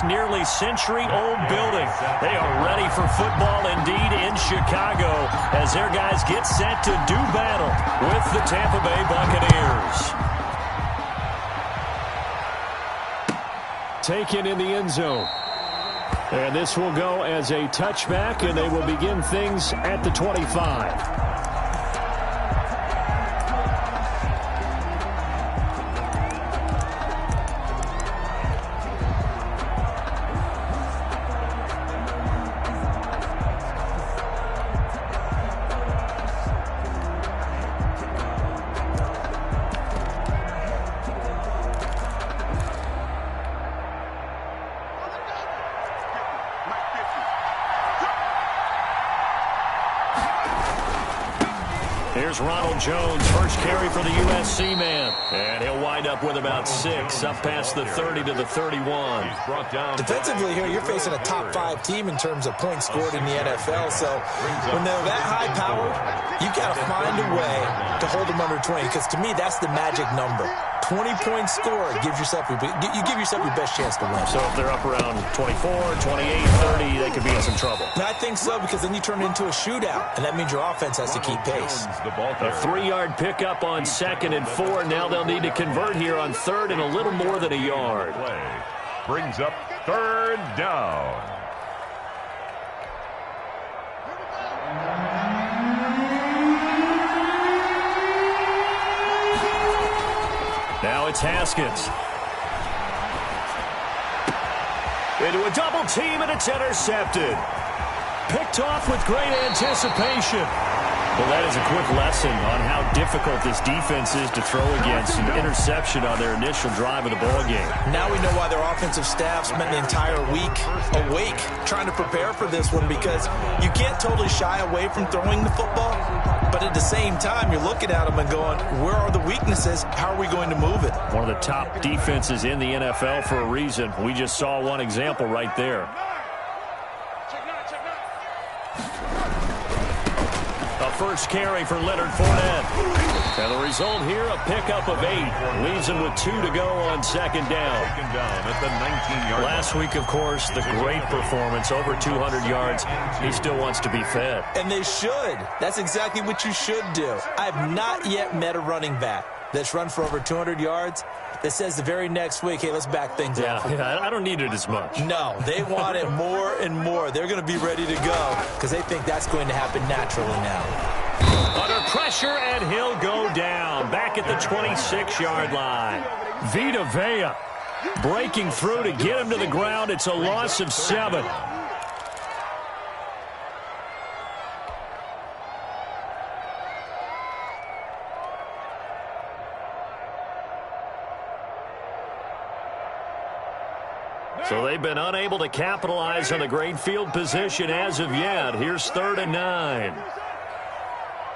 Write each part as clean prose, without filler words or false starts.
Nearly century-old building. They are ready for football indeed in Chicago as their guys get set to do battle with the Tampa Bay Buccaneers. Taken in the end zone. And this will go as a touchback, and they will begin things at the 25. Here's Ronald Jones, first carry for the USC man. And he'll wind up with about 6, up past the 30 to the 31. Defensively here, you're facing a top 5 team in terms of points scored in the NFL. So when they're that high powered, you've got to find a way to hold them under 20. Because to me, that's the magic number. 20 points scored, you give yourself your best chance to win. So if they're up around 24, 28, 30, they could be in some trouble. I think so, because then you turn it into a shootout, and that means your offense has to keep pace. A 3-yard pickup on 2nd and 4. Now they'll need to convert here on 3rd and a little more than a yard. Brings up 3rd down. Now it's Haskins. Into a double team, and it's intercepted. Picked off with great anticipation. Well, that is a quick lesson on how difficult this defense is to throw against. An interception on their initial drive of the ball game. Now we know why their offensive staff spent the entire week awake trying to prepare for this one, because you can't totally shy away from throwing the football, but at the same time, you're looking at them and going, where are the weaknesses? How are we going to move it? One of the top defenses in the NFL for a reason. We just saw one example right there. A first carry for Leonard Fournette. And the result here, a pickup of 8. Leaves him with 2 to go on 2nd down. At the 19-yard line. Last week, of course, the great performance, over 200 yards. He still wants to be fed. And they should. That's exactly what you should do. I have not yet met a running back that's run for over 200 yards that says the very next week, hey, let's back things up. Yeah, I don't need it as much. No, they want it more and more. They're going to be ready to go because they think that's going to happen naturally now. Under pressure, and he'll go down. Back at the 26-yard line. Vita Vea breaking through to get him to the ground. It's a loss of 7. So they've been unable to capitalize on the great field position as of yet. Here's 3rd and 9.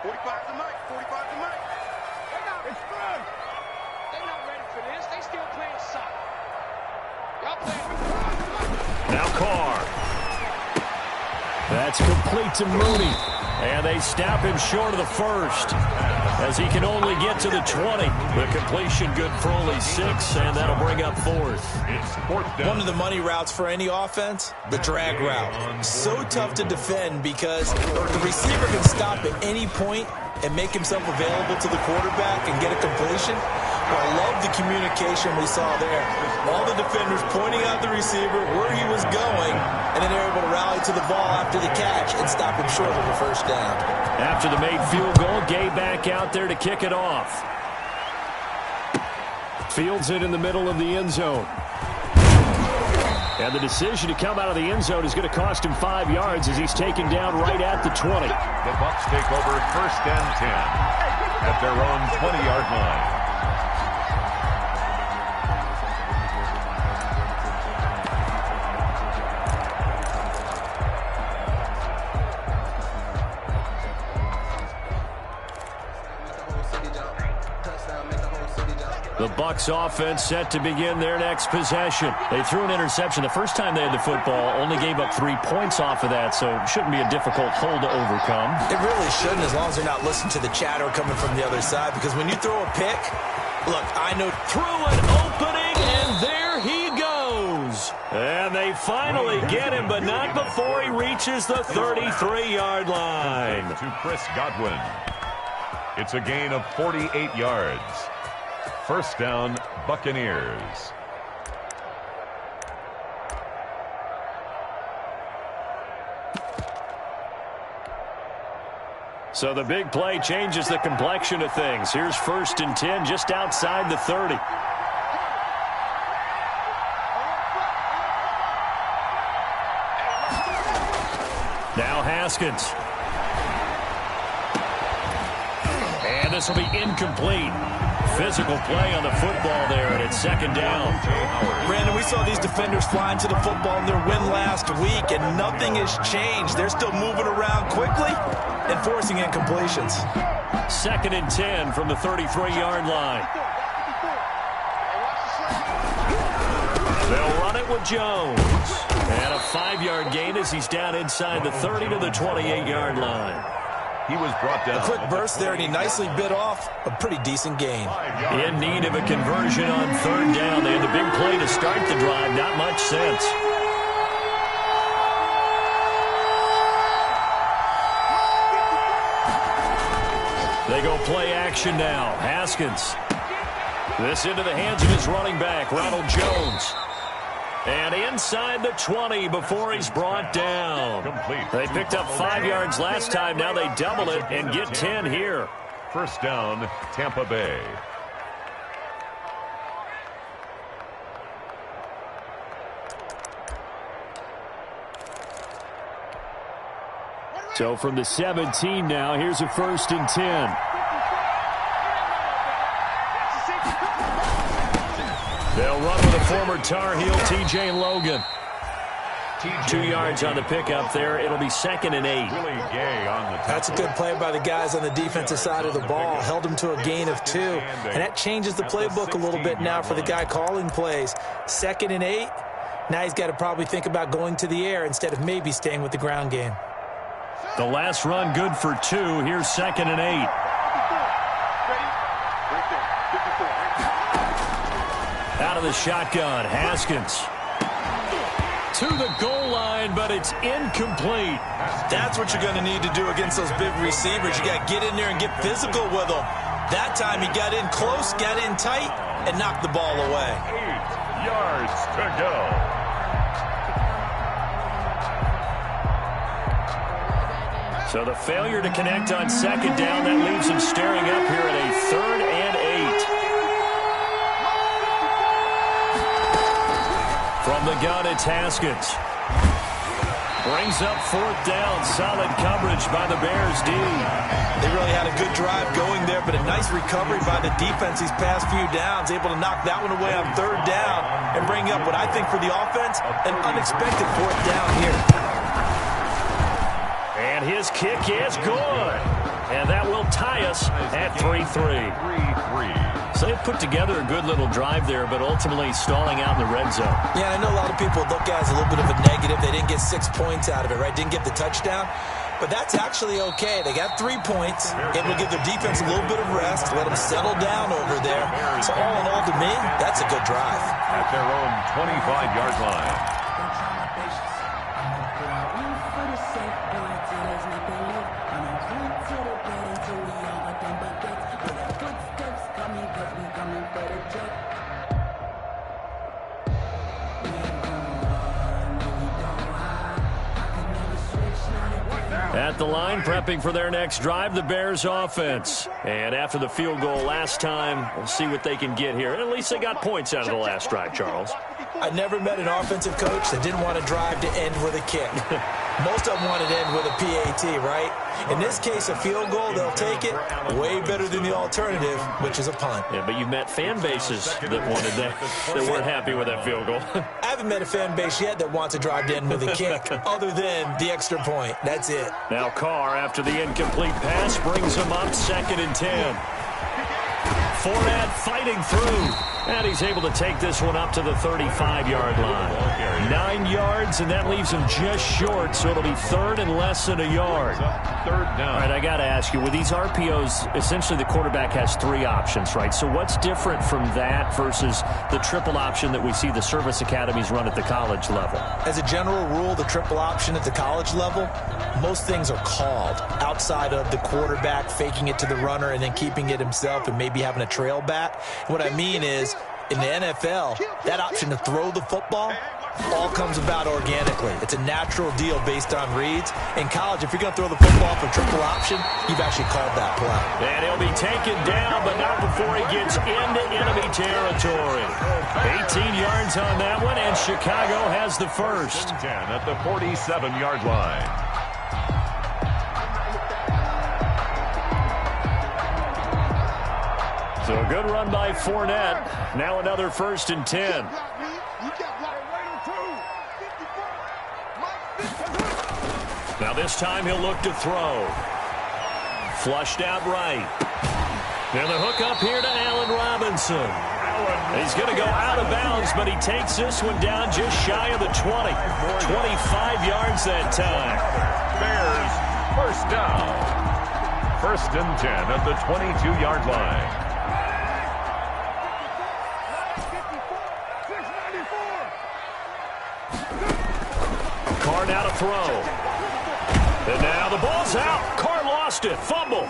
45 to Mike. 45 to Mike. It's good. They're not ready for this. They still playing soccer. Y'all playing. Now Carr. That's complete to Mooney. And they snap him short of the 1st as he can only get to the 20. The completion good for only 6, and that'll bring up 4th. One of the money routes for any offense, the drag route. So tough to defend because the receiver can stop at any point and make himself available to the quarterback and get a completion. I love the communication we saw there. All the defenders pointing out the receiver where he was going, and then they're able to rally to the ball after the catch and stop him short of a 1st down. After the made field goal, Gay back out there to kick it off. Fields it in the middle of the end zone. And the decision to come out of the end zone is going to cost him 5 yards as he's taken down right at the 20. The Bucs take over 1st and 10 at their own 20-yard line. The Bucs offense set to begin their next possession. They threw an interception the first time they had the football, only gave up 3 points off of that, so it shouldn't be a difficult hole to overcome. It really shouldn't, as long as they're not listening to the chatter coming from the other side, because when you throw a pick, look, I know through an opening, and there he goes. And they finally get him, but not before he reaches the 33-yard line. To Chris Godwin. It's a gain of 48 yards. First down, Buccaneers. So the big play changes the complexion of things. Here's 1st and 10 just outside the 30. Now Haskins. And this will be incomplete. Physical play on the football there, and it's 2nd down. Brandon, we saw these defenders flying to the football in their win last week, and nothing has changed. They're still moving around quickly and forcing incompletions. 2nd and 10 from the 33-yard line. They'll run it with Jones. And a 5-yard gain as he's down inside the 30 to the 28-yard line. He was brought down. A quick burst there, and he nicely bit off a pretty decent gain. In need of a conversion on 3rd down. They had the big play to start the drive. Not much sense. They go play action now. Haskins. This into the hands of his running back, Ronald Jones. And inside the 20 before he's brought down. They picked up 5 yards last time. Now they double it and get 10 here. First down, Tampa Bay. So from the 17 now, here's a 1st and 10. They'll run with a former Tar Heel, T.J. Logan. 2 yards on the pickup there. It'll be 2nd and 8. That's a good play by the guys on the defensive side of the ball. Held them to a gain of 2. And that changes the playbook a little bit now for the guy calling plays. 2nd and 8. Now he's got to probably think about going to the air instead of maybe staying with the ground game. The last run good for 2. Here's 2nd and 8. Out of the shotgun, Haskins. To the goal line, but it's incomplete. That's what you're going to need to do against those big receivers. You got to get in there and get physical with them. That time he got in close, got in tight, and knocked the ball away. 8 yards to go. So the failure to connect on 2nd down, that leaves him staring up here at a 3rd and 8. From the gun, it's Haskins. Brings up 4th down. Solid coverage by the Bears D. They really had a good drive going there, but a nice recovery by the defense these past few downs. Able to knock that one away on 3rd down and bring up what I think for the offense, an unexpected 4th down here. And his kick is good. And that will tie us at 3-3. 3-3. So they put together a good little drive there, but ultimately stalling out in the red zone. Yeah, I know a lot of people look at it as a little bit of a negative. They didn't get 6 points out of it, right? Didn't get the touchdown. But that's actually okay. They got 3 points. Able to give their defense a little bit of rest, let them settle down over there. So all in all, to me, that's a good drive. At their own 25-yard line. At the line, prepping for their next drive, the Bears offense. And after the field goal last time, we'll see what they can get here. And at least they got points out of the last drive, Charles. I never met an offensive coach that didn't want a drive to end with a kick. Most of them wanted to end with a PAT, right? In this case, a field goal, they'll take it. Way better than the alternative, which is a punt. Yeah, but you've met fan bases that wanted that weren't happy with that field goal. I haven't met a fan base yet that wants a drive to end with a kick, other than the extra point. That's it. Now Carr, after the incomplete pass, brings him up 2nd and 10. Fournette fighting through. And he's able to take this one up to the 35-yard line. 9 yards, and that leaves him just short, so it'll be third and less than a yard. Third down. All right, I got to ask you, with these RPOs, essentially the quarterback has 3 options, right? So what's different from that versus the triple option that we see the service academies run at the college level? As a general rule, the triple option at the college level, most things are called outside of the quarterback faking it to the runner and then keeping it himself and maybe having a trail back. What I mean is, in the NFL, that option to throw the football all comes about organically. It's a natural deal based on reads. In college, if you're going to throw the football for triple option, you've actually called that play. And he'll be taken down, but not before he gets into enemy territory. 18 yards on that one, and Chicago has the first. 10 at the 47-yard line. So a good run by Fournette. Now another 1st and 10. Now this time he'll look to throw. Flushed out right. And the hook up here to Allen Robinson. He's going to go out of bounds, but he takes this one down just shy of the 20. 25 yards that time. Bears first down. 1st and 10 at the 22-yard line. Carr now to throw. And now the ball's out. Carr lost it. Fumble.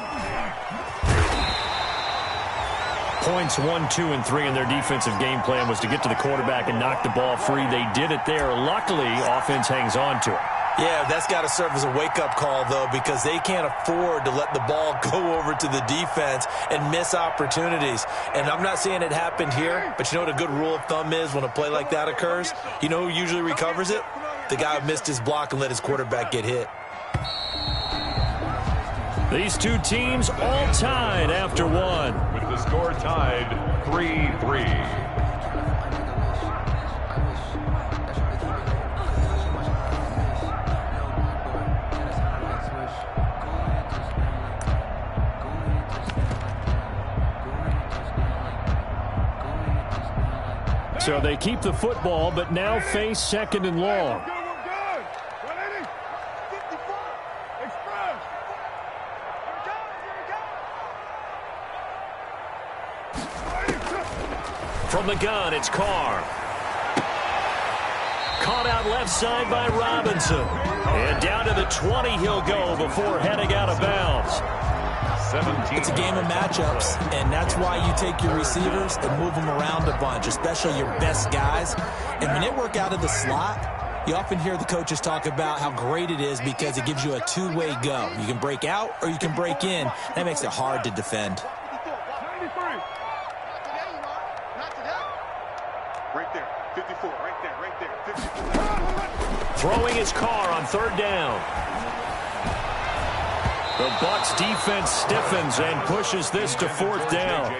Points 1, 2, and 3 in their defensive game plan was to get to the quarterback and knock the ball free. They did it there. Luckily, offense hangs on to it. Yeah, that's got to serve as a wake-up call, though, because they can't afford to let the ball go over to the defense and miss opportunities. And I'm not saying it happened here, but you know what a good rule of thumb is when a play like that occurs? You know who usually recovers it? The guy who missed his block and let his quarterback get hit. These two teams all tied after one. With the score tied 3-3. So they keep the football, but now face 2nd and long. From the gun, it's Carr. Caught out left side by Robinson. And down to the 20 he'll go before heading out of bounds. It's a game of matchups, and that's why you take your receivers and move them around a bunch, especially your best guys. And when they work out of the slot, you often hear the coaches talk about how great it is because it gives you a two-way go. You can break out or you can break in. That makes it hard to defend. Right there, 54, right there, 54. Throwing his Carr on 3rd down. The Bucs defense stiffens and pushes this to 4th down.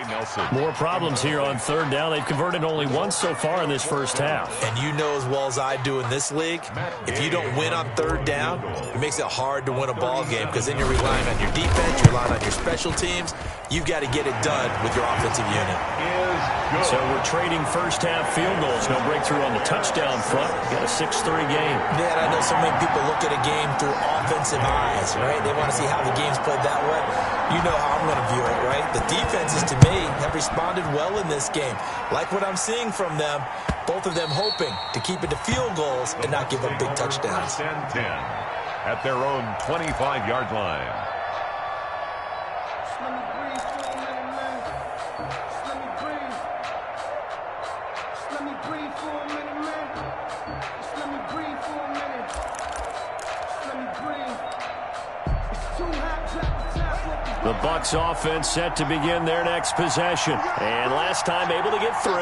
More problems here on 3rd down. They've converted only once so far in this first half. And you know as well as I do in this league, if you don't win on 3rd down, it makes it hard to win a ball game because then you're relying on your defense, you're relying on your special teams. You've got to get it done with your offensive unit. So we're trading first half field goals. No breakthrough on the touchdown front. Got a 6-3 game. Dad, I know so many people look at a game through offensive eyes, right? They want to see how the game's played that way. You know how I'm going to view it, right? The defenses, to me, have responded well in this game. Like what I'm seeing from them, both of them hoping to keep it to field goals and not give up big touchdowns. 10 at their own 25-yard line. The Bucs offense set to begin their next possession. And last time able to get 3.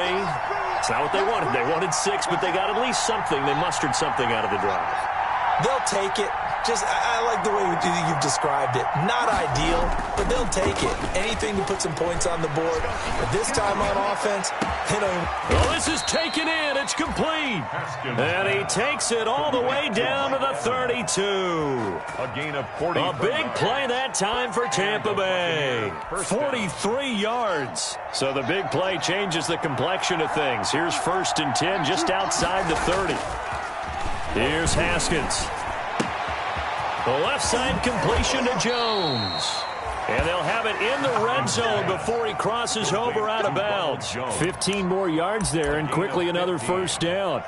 It's not what they wanted. They wanted 6, but they got at least something. They mustered something out of the drive. They'll take it. I like the way you've described it. Not ideal, but they'll take it. Anything to put some points on the board. But this time on offense, they don't. Well, this is taken in. It's complete. And he takes it all the way down to the 32. A gain of 40. A big play that time for Tampa Bay. 43 yards. So the big play changes the complexion of things. Here's 1st and 10 just outside the 30. Here's Haskins. The left side completion to Jones. And they'll have it in the red zone before he crosses over out of bounds. 15 more yards there and quickly another 1st down.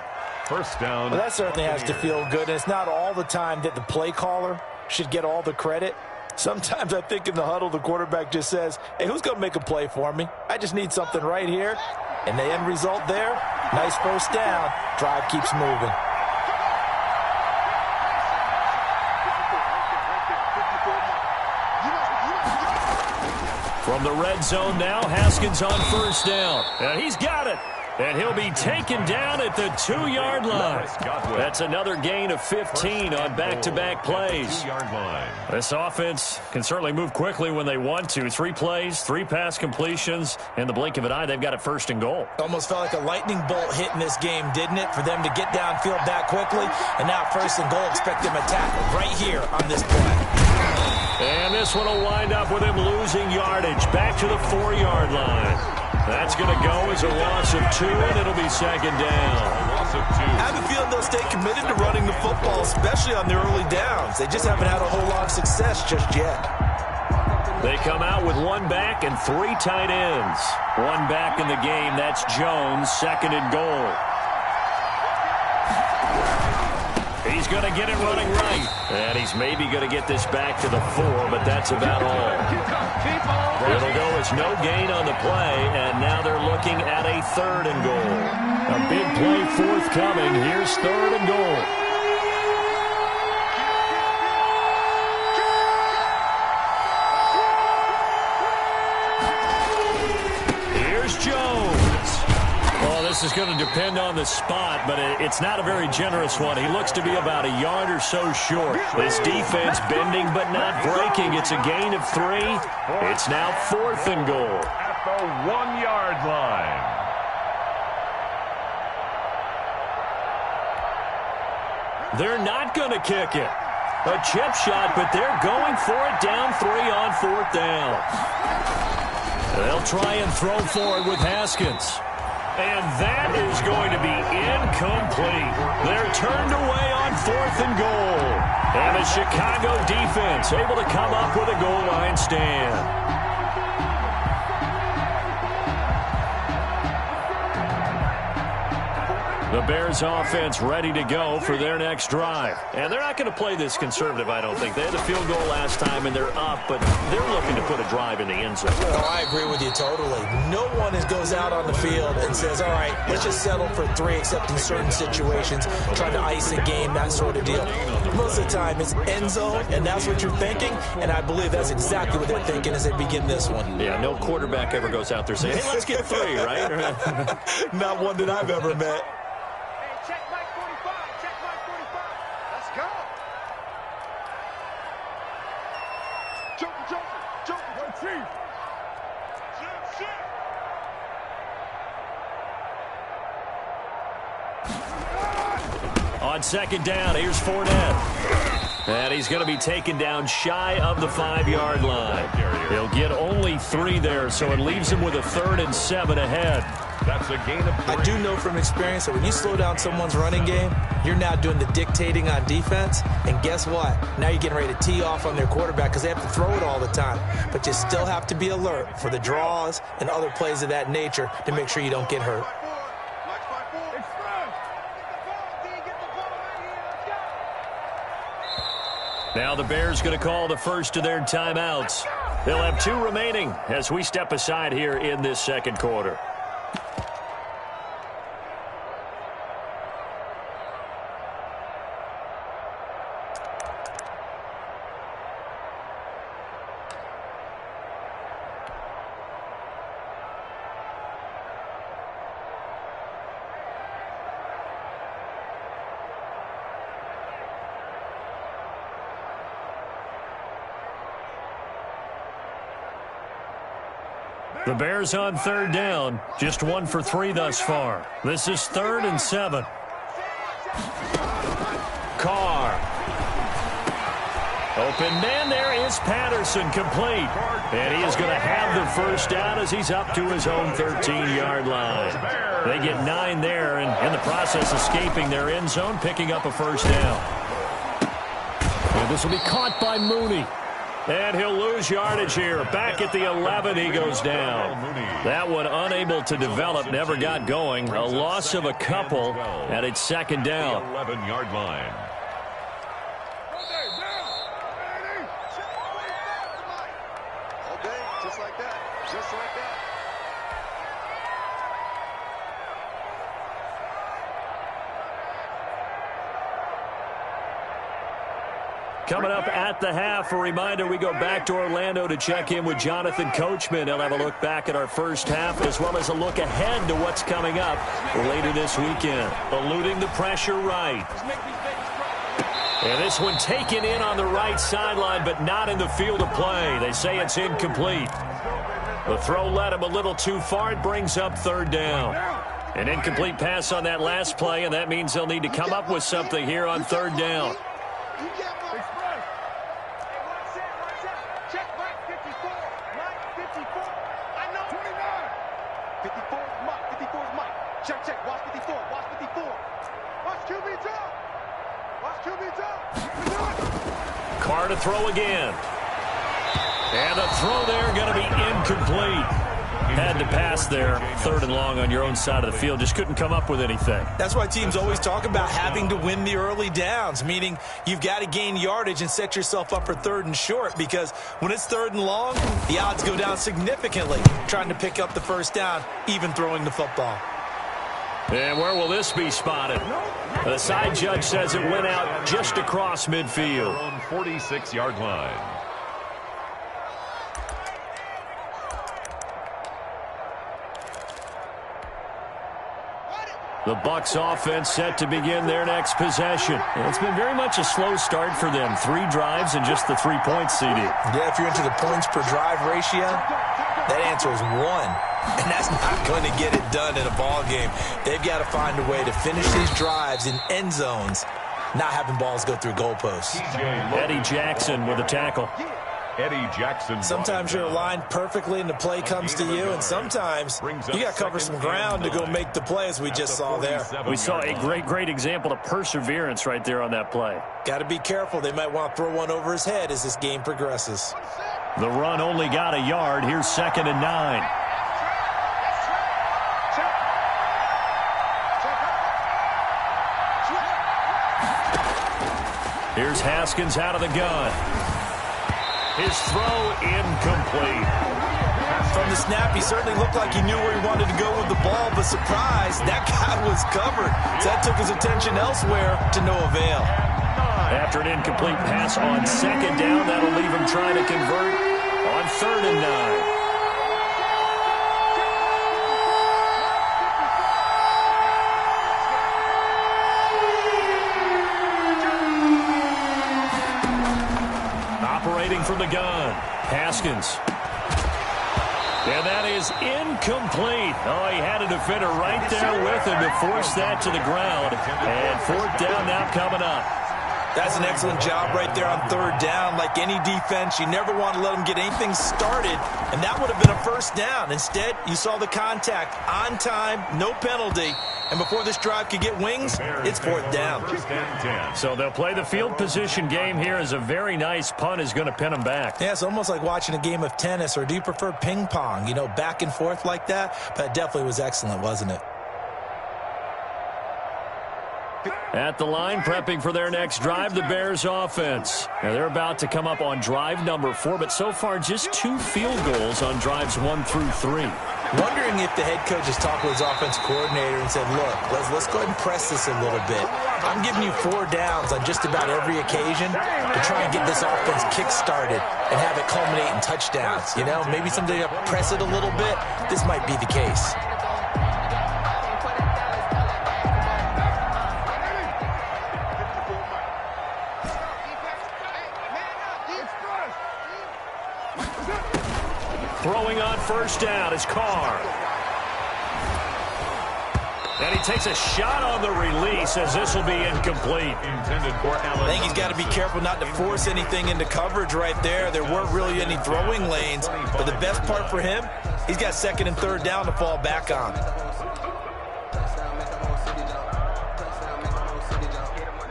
1st down. Well, that certainly has to feel good. And it's not all the time that the play caller should get all the credit. Sometimes I think in the huddle, the quarterback just says, hey, who's going to make a play for me? I just need something right here. And the end result there, nice 1st down. Drive keeps moving. From the red zone now, Haskins on 1st down. And he's got it. And he'll be taken down at the 2-yard line. That's another gain of 15 on back-to-back plays. 2-yard line. This offense can certainly move quickly when they want to. 3 plays, 3 pass completions. In the blink of an eye, they've got it 1st and goal. Almost felt like a lightning bolt hit in this game, didn't it? For them to get downfield that quickly. And now 1st and goal, expect them to tackle right here on this play. And this one will wind up with him losing yardage back to the 4-yard line. That's going to go as a loss of 2, and it'll be 2nd down. Loss of 2. I have a feeling they'll stay committed to running the football, especially on their early downs. They just haven't had a whole lot of success just yet. They come out with 1 back and 3 tight ends. 1 back in the game. That's Jones, 2nd and goal. He's going to get it running right. And he's maybe going to get this back to the 4, but that's about all. It'll go as no gain on the play, and now they're looking at a 3rd and goal. A big play forthcoming. Here's 3rd and goal. Here's Jones. Well, this is going to depend on the spot, but it's not a very generous one. He looks to be about a yard or so short. This defense bending but not breaking. It's a gain of 3. It's now 4th and goal. At the 1-yard line. They're not going to kick it. A chip shot, but they're going for it down 3 on 4th down. They'll try and throw forward with Haskins. And that is going to be incomplete. They're turned away on 4th and goal. And the Chicago defense able to come up with a goal line stand. The Bears offense ready to go for their next drive. And they're not going to play this conservative, I don't think. They had the field goal last time, and they're up, but they're looking to put a drive in the end zone. Oh, I agree with you totally. No one goes out on the field and says, all right, let's just settle for 3, except in certain situations, trying to ice a game, that sort of deal. Most of the time, it's end zone, and that's what you're thinking, and I believe that's exactly what they're thinking as they begin this one. Yeah, no quarterback ever goes out there saying, hey, let's get 3, right? Not one that I've ever met. Check Mike 45. Check Mike 45. Let's go. Jump, Chief. On 2nd down, here's Fournette. And he's going to be taken down shy of the 5-yard line. He'll get only 3 there, so it leaves him with a 3rd and 7 ahead. That's a gain of 3. I do know from experience that when you slow down someone's running game, you're now doing the dictating on defense. And guess what? Now you're getting ready to tee off on their quarterback because they have to throw it all the time. But you still have to be alert for the draws and other plays of that nature to make sure you don't get hurt. Now the Bears going to call the first of their timeouts. They'll have 2 remaining as we step aside here in this 2nd quarter. The Bears on third down, just 1 for 3 thus far. This is 3rd and 7. Carr. Open man, there is Patterson, complete. And he is going to have the first down as he's up to his own 13-yard line. They get 9 there, and in the process escaping their end zone, picking up a first down. And this will be caught by Mooney. And he'll lose yardage here. Back at the 11, he goes down. That one unable to develop, never got going. A loss of a couple, and it's 2nd down. 11-yard line. Okay, just like that. Just like that. Coming up at the half, a reminder, we go back to Orlando to check in with Jonathan Coachman. He'll have a look back at our first half as well as a look ahead to what's coming up later this weekend. Eluding the pressure right. And this one taken in on the right sideline, but not in the field of play. They say it's incomplete. The throw led him a little too far. It brings up 3rd down. An incomplete pass on that last play, and that means they'll need to come up with something here on 3rd down. Carr to throw again. And the throw there going to be incomplete. Had to pass there, 3rd and long on your own side of the field. Just couldn't come up with anything. That's why teams always talk about having to win the early downs, meaning you've got to gain yardage and set yourself up for 3rd and short, because when it's 3rd and long, the odds go down significantly trying to pick up the first down, even throwing the football. And where will this be spotted? The side judge says it went out just across midfield. On 46-yard line. The Bucs offense set to begin their next possession. And it's been very much a slow start for them. 3 drives and just the 3 points, CD. Yeah, if you're into the points per drive ratio, that answer is 1. And that's not going to get it done in a ball game. They've got to find a way to finish these drives in end zones, not having balls go through goalposts. Eddie Jackson with a tackle. Eddie Jackson. Sometimes you're aligned perfectly and the play comes to you, and sometimes you got to cover some ground to go make the play, as we just saw there. We saw a great example of perseverance right there on that play. Got to be careful. They might want to throw one over his head as this game progresses. The run only got a yard. Here's 2nd and 9. Here's Haskins out of the gun. His throw incomplete. From the snap, he certainly looked like he knew where he wanted to go with the ball, but surprise, that guy was covered. So that took his attention elsewhere to no avail. After an incomplete pass on 2nd down, that'll leave him trying to convert on 3rd and 9. Operating from the gun, Haskins. And that is incomplete. Oh, he had a defender right there with him to force that to the ground. And 4th down now coming up. That's an excellent job right there on 3rd down. Like any defense, you never want to let them get anything started, and that would have been a first down. Instead, you saw the contact on time, no penalty, and before this drive could get wings, it's 4th down. So they'll play the field position game here as a very nice punt is going to pin them back. Yeah, it's almost like watching a game of tennis, or do you prefer ping pong, you know, back and forth like that? But it definitely was excellent, wasn't it? At the line, prepping for their next drive, the Bears offense. Now they're about to come up on drive number 4, but so far just 2 field goals on drives 1 through 3. Wondering if the head coach has talked with his offense coordinator and said, look, let's go ahead and press this a little bit. I'm giving you 4 downs on just about every occasion to try and get this offense kick-started and have it culminate in touchdowns. You know, maybe someday to press it a little bit. This might be the case. Throwing on first down is Carr. And he takes a shot on the release as this will be incomplete. Intended for Allen. I think he's got to be careful not to force anything into coverage right there. There weren't really any throwing lanes, but the best part for him, he's got second and third down to fall back on.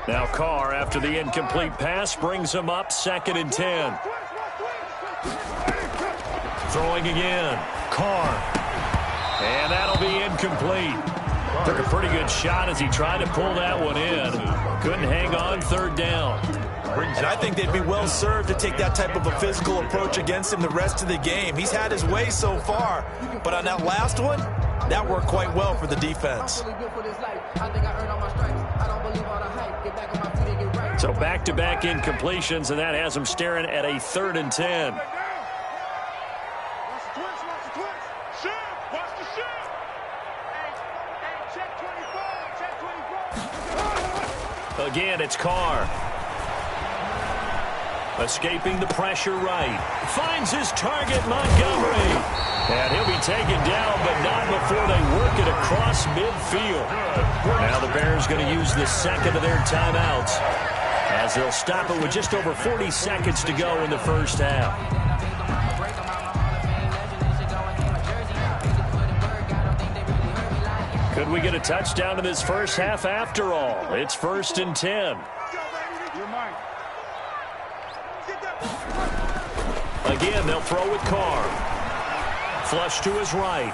Now Carr, after the incomplete pass, brings him up 2nd and 10. Throwing again. Carr. And that'll be incomplete. Took a pretty good shot as he tried to pull that one in. Couldn't hang on, third down. And I think they'd be well served to take that type of a physical approach against him the rest of the game. He's had his way so far, but on that last one, that worked quite well for the defense. So back-to-back incompletions, and that has him staring at a 3rd and 10. Again, it's Carr. Escaping the pressure right. Finds his target, Montgomery. And he'll be taken down, but not before they work it across midfield. Now the Bears going to use the second of their timeouts, as they'll stop it with just over 40 seconds to go in the first half. Could we get a touchdown in this first half after all? It's 1st and 10. Again, they'll throw with Carr. Flush to his right.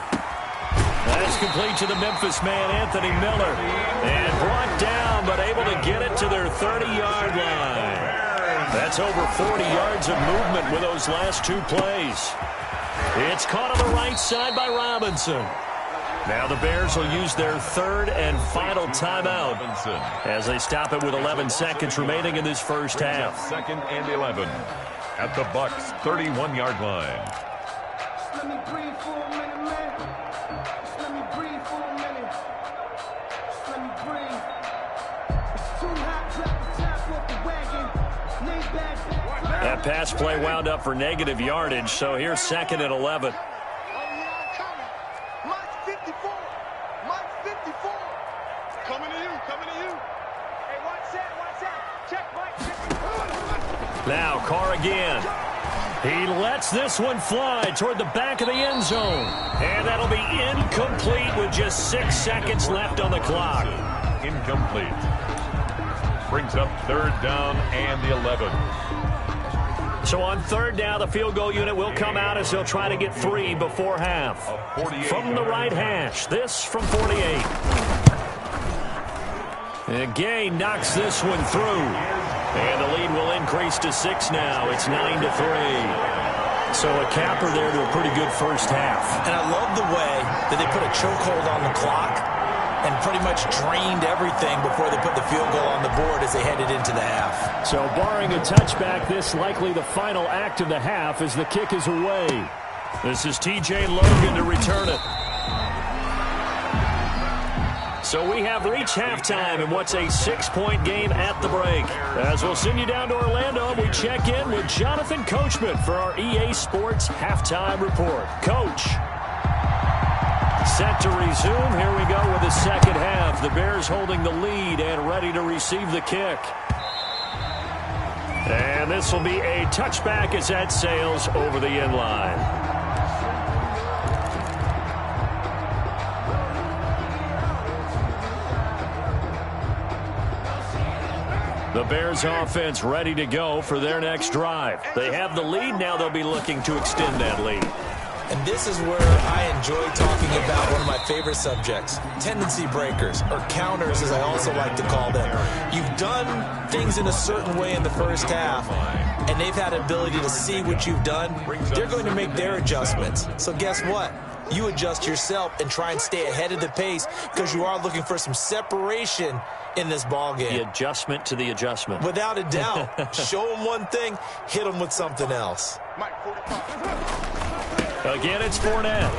That's complete to the Memphis man, Anthony Miller. And brought down, but able to get it to their 30-yard line. That's over 40 yards of movement with those last two plays. It's caught on the right side by Robinson. Now the Bears will use their 3rd and final timeout as they stop it with 11 seconds remaining in this first half. 2nd and 11 at the Bucs' 31-yard line. Let me breathe for a minute, man. Let me breathe for a minute. Let me breathe. It's too hot, drop the top off the wagon. Lay back. That pass play wound up for negative yardage, so here's 2nd and 11. Now Carr again. He lets this one fly toward the back of the end zone. And that'll be incomplete with just 6 seconds left on the clock. Incomplete. Brings up 3rd down and the 11. So on 3rd down, the field goal unit will come out as they'll try to get 3 before half. From the right hash, this from 48. And Gay knocks this one through. And the lead will increase to 6 now. It's 9-3. So a capper there to a pretty good first half. And I love the way that they put a chokehold on the clock and pretty much drained everything before they put the field goal on the board as they headed into the half. So barring a touchback, this likely the final act of the half as the kick is away. This is TJ Logan to return it. So we have reached halftime in what's a 6-point game at the break. As we'll send you down to Orlando, we check in with Jonathan Coachman for our EA Sports Halftime Report. Coach. Set to resume. Here we go with the second half. The Bears holding the lead and ready to receive the kick. And this will be a touchback as that sails over the end line. The Bears offense ready to go for their next drive. They have the lead. Now they'll be looking to extend that lead. And this is where I enjoy talking about one of my favorite subjects, tendency breakers, or counters as I also like to call them. You've done things in a certain way in the first half, and they've had ability to see what you've done. They're going to make their adjustments. So guess what? You adjust yourself and try and stay ahead of the pace because you are looking for some separation in this ball game. The adjustment to the adjustment. Without a doubt. Show them one thing, hit them with something else. Again, it's Fournette.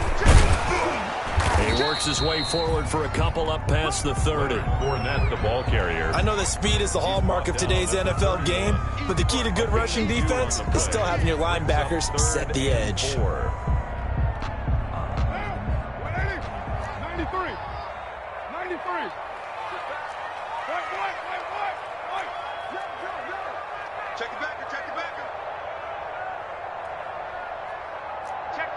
He works his way forward for a couple up past the 30. Fournette, the ball carrier. I know that speed is the hallmark of today's NFL game, but the key to good rushing defense is still having your linebackers set the edge. Check the backer, check the backer. Check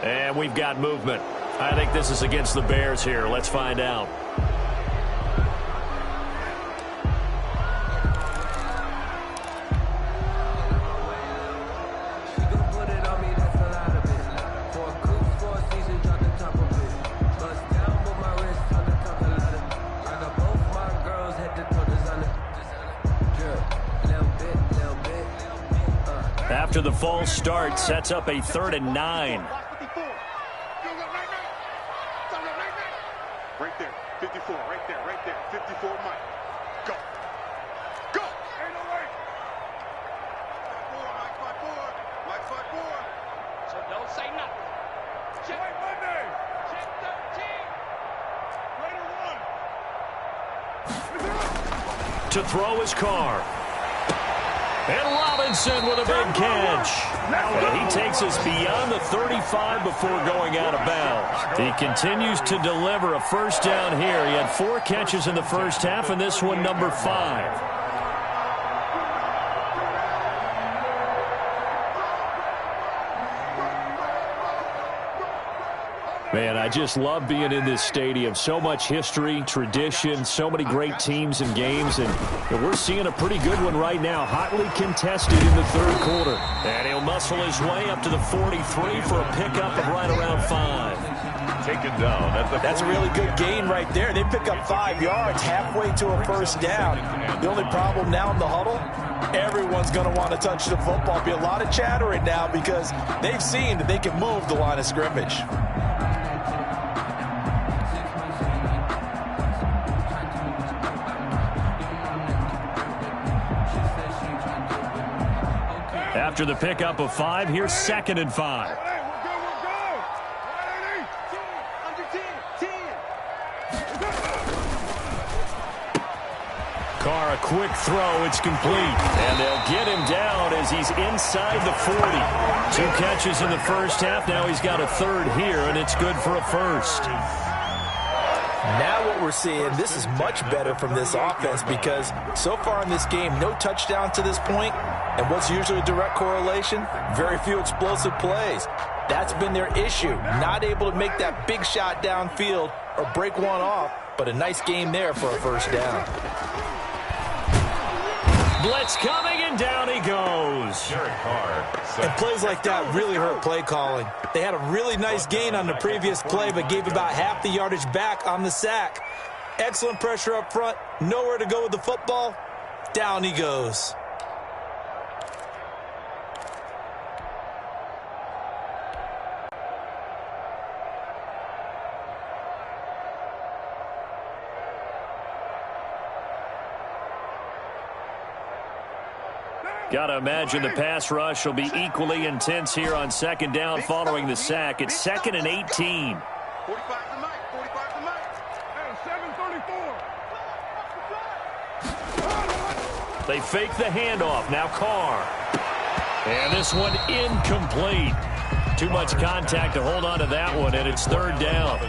52. And we've got movement. I think this is against the Bears here. Let's find out. After the false start, sets up a 3rd and 9. Right there, 54, right there, 54, Mike. Go. Go! Ain't no way. 5-4, Mike 5-4. So don't say nothing. Check Monday. Check 13. Raider 1. To throw his car. And Robinson with a big catch. And he takes us beyond the 35 before going out of bounds. He continues to deliver a first down here. He had 4 catches in the first half, and this one number 5. Man, I just love being in this stadium. So much history, tradition, so many great teams and games, and we're seeing a pretty good one right now. Hotly contested in the 3rd quarter. And he'll muscle his way up to the 43 for a pickup of right around 5. Taken down at the That's a really good gain right there. They pick up 5 yards halfway to a first down. The only problem now in the huddle, everyone's going to want to touch the football. Be a lot of chattering now because they've seen that they can move the line of scrimmage. After the pickup of 5, here's 2nd and 5. Carr, a quick throw. It's complete. And they'll get him down as he's inside the 40. 2 catches in the first half. Now he's got a 3rd here, and it's good for a first. Now what we're seeing, this is much better from this offense because so far in this game, no touchdown to this point. And what's usually a direct correlation? Very few explosive plays. That's been their issue. Not able to make that big shot downfield or break one off, but a nice game there for a first down. Blitz coming, and down he goes. And plays like that really hurt play calling. They had a really nice gain on the previous play, but gave about half the yardage back on the sack. Excellent pressure up front. Nowhere to go with the football. Down he goes. Got to imagine the pass rush will be equally intense here on 2nd down following the sack. It's 2nd and 18. 45 to Mike, 45 to Mike. Hey, 734. They fake the handoff. Now Carr. And this one incomplete. Too much contact to hold on to that one, and it's 3rd down.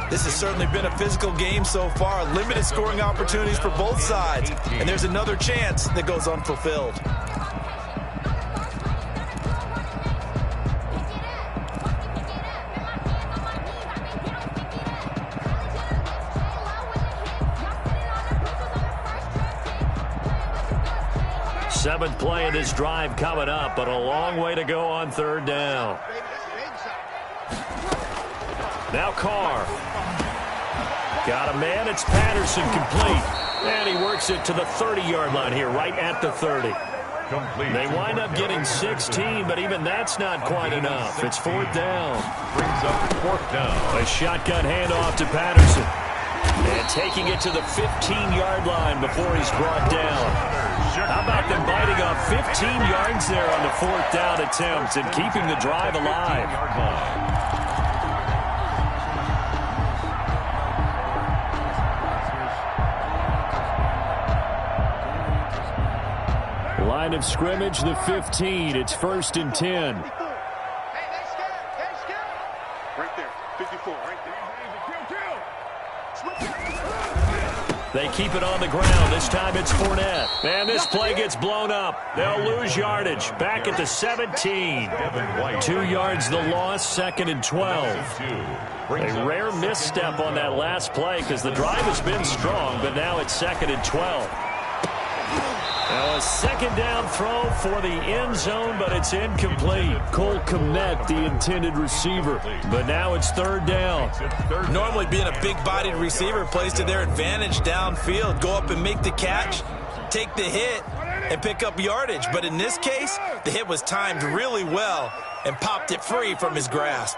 This has certainly been a physical game so far. Limited scoring opportunities for both sides. And there's another chance that goes unfulfilled. Seventh play of this drive coming up, but a long way to go on 3rd down. Now Carr. Got a man. It's Patterson complete. And he works it to the 30-yard line here, right at the 30. Complete. They wind up getting 16, but even that's not quite enough. It's 4th down. Brings up 4th down. A shotgun handoff to Patterson. And taking it to the 15-yard line before he's brought down. How about them biting off 15 yards there on the 4th down attempt and keeping the drive alive? Line of scrimmage, the 15. It's 1st and 10. Hey, they scared. Right there, 54, right there. They keep it on the ground. This time it's Fournette. And this play gets blown up. They'll lose yardage. Back at the 17. 2 yards the loss, 2nd and 12. A rare misstep on that last play because the drive has been strong, but now it's 2nd and 12. Now a 2nd down throw for the end zone, but it's incomplete. Cole Kmet, the intended receiver. But now it's 3rd down. Normally being a big-bodied receiver plays to their advantage downfield. Go up and make the catch, take the hit, and pick up yardage. But in this case, the hit was timed really well and popped it free from his grasp.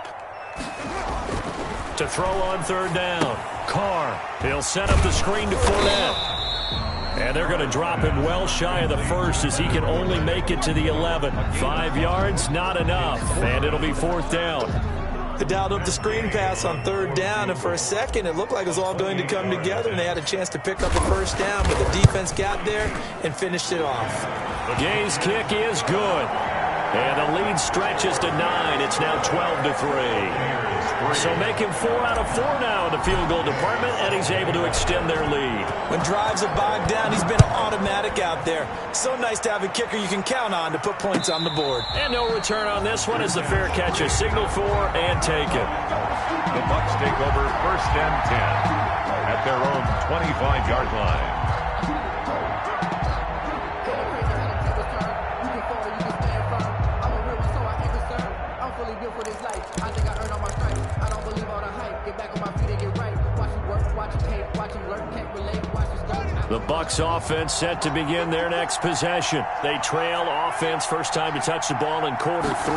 To throw on 3rd down, Carr. He'll set up the screen to Fournette. And they're going to drop him well shy of the 1st as he can only make it to the 11. 5 yards, not enough. And it'll be 4th down. They dialed up the screen pass on 3rd down, and for a second it looked like it was all going to come together, and they had a chance to pick up a 1st down, but the defense got there and finished it off. Gay's kick is good. And the lead stretches to 9. It's now 12-3. So making 4 out of 4 now in the field goal department, and he's able to extend their lead. When drives are bogged down, he's been automatic out there. So nice to have a kicker you can count on to put points on the board. And no return on this one as the fair catch is signaled for and taken. The Bucs take over 1st and 10 at their own 25-yard line. The Bucs offense set to begin their next possession. They trail offense, first time to touch the ball in quarter 3,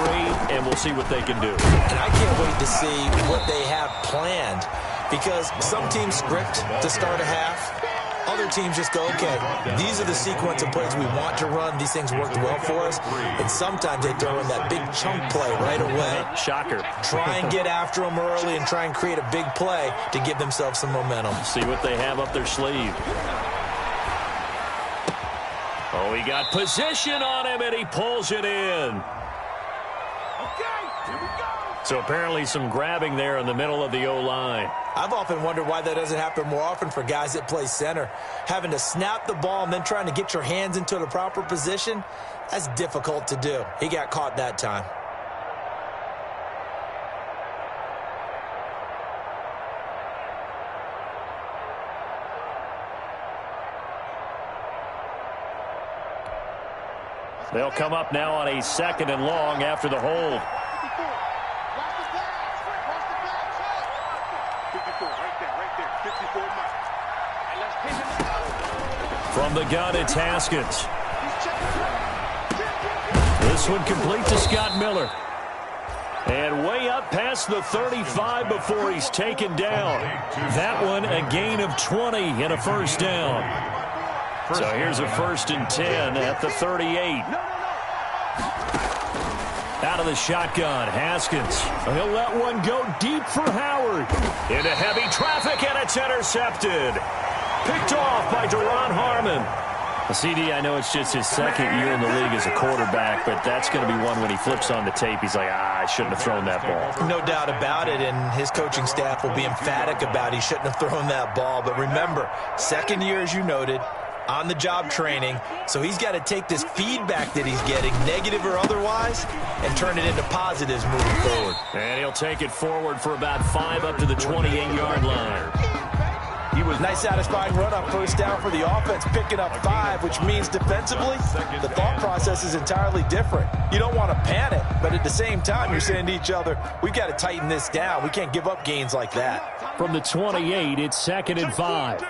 and we'll see what they can do. And I can't wait to see what they have planned, because some teams script to start a half. Other teams just go, okay, these are the sequence of plays we want to run. These things worked well for us. And sometimes they throw in that big chunk play right away. Shocker. Try and get after them early and try and create a big play to give themselves some momentum. See what they have up their sleeve. Oh, he got position on him, and he pulls it in. Okay, here we go. So apparently some grabbing there in the middle of the O-line. I've often wondered why that doesn't happen more often for guys that play center. Having to snap the ball and then trying to get your hands into the proper position, that's difficult to do. He got caught that time. They'll come up now on a 2nd and long after the hold. 54. Watch the pass. Watch the pass. 54, right there. 54 miles. And let's pin him. From the gun, it's Haskins. This one complete to Scott Miller. And way up past the 35 before he's taken down. That one a gain of 20 and a 1st down. So here's a 1st and 10 at the 38. Out of the shotgun, Haskins. He'll let one go deep for Howard. Into heavy traffic, and it's intercepted. Picked off by Duron Harmon. CD, I know it's just his 2nd year in the league as a quarterback, but that's going to be one when he flips on the tape. He's like, I shouldn't have thrown that ball. No doubt about it, and his coaching staff will be emphatic about he shouldn't have thrown that ball. But remember, 2nd year, as you noted, on-the-job training, so he's got to take this feedback that he's getting, negative or otherwise, and turn it into positives moving forward. And he'll take it forward for about 5 up to the 28-yard line. He was nice, satisfying run on 1st down for the offense, picking up 5, which means defensively, the thought process is entirely different. You don't want to panic, but at the same time, you're saying to each other, we've got to tighten this down. We can't give up gains like that. From the 28, it's 2nd and 5.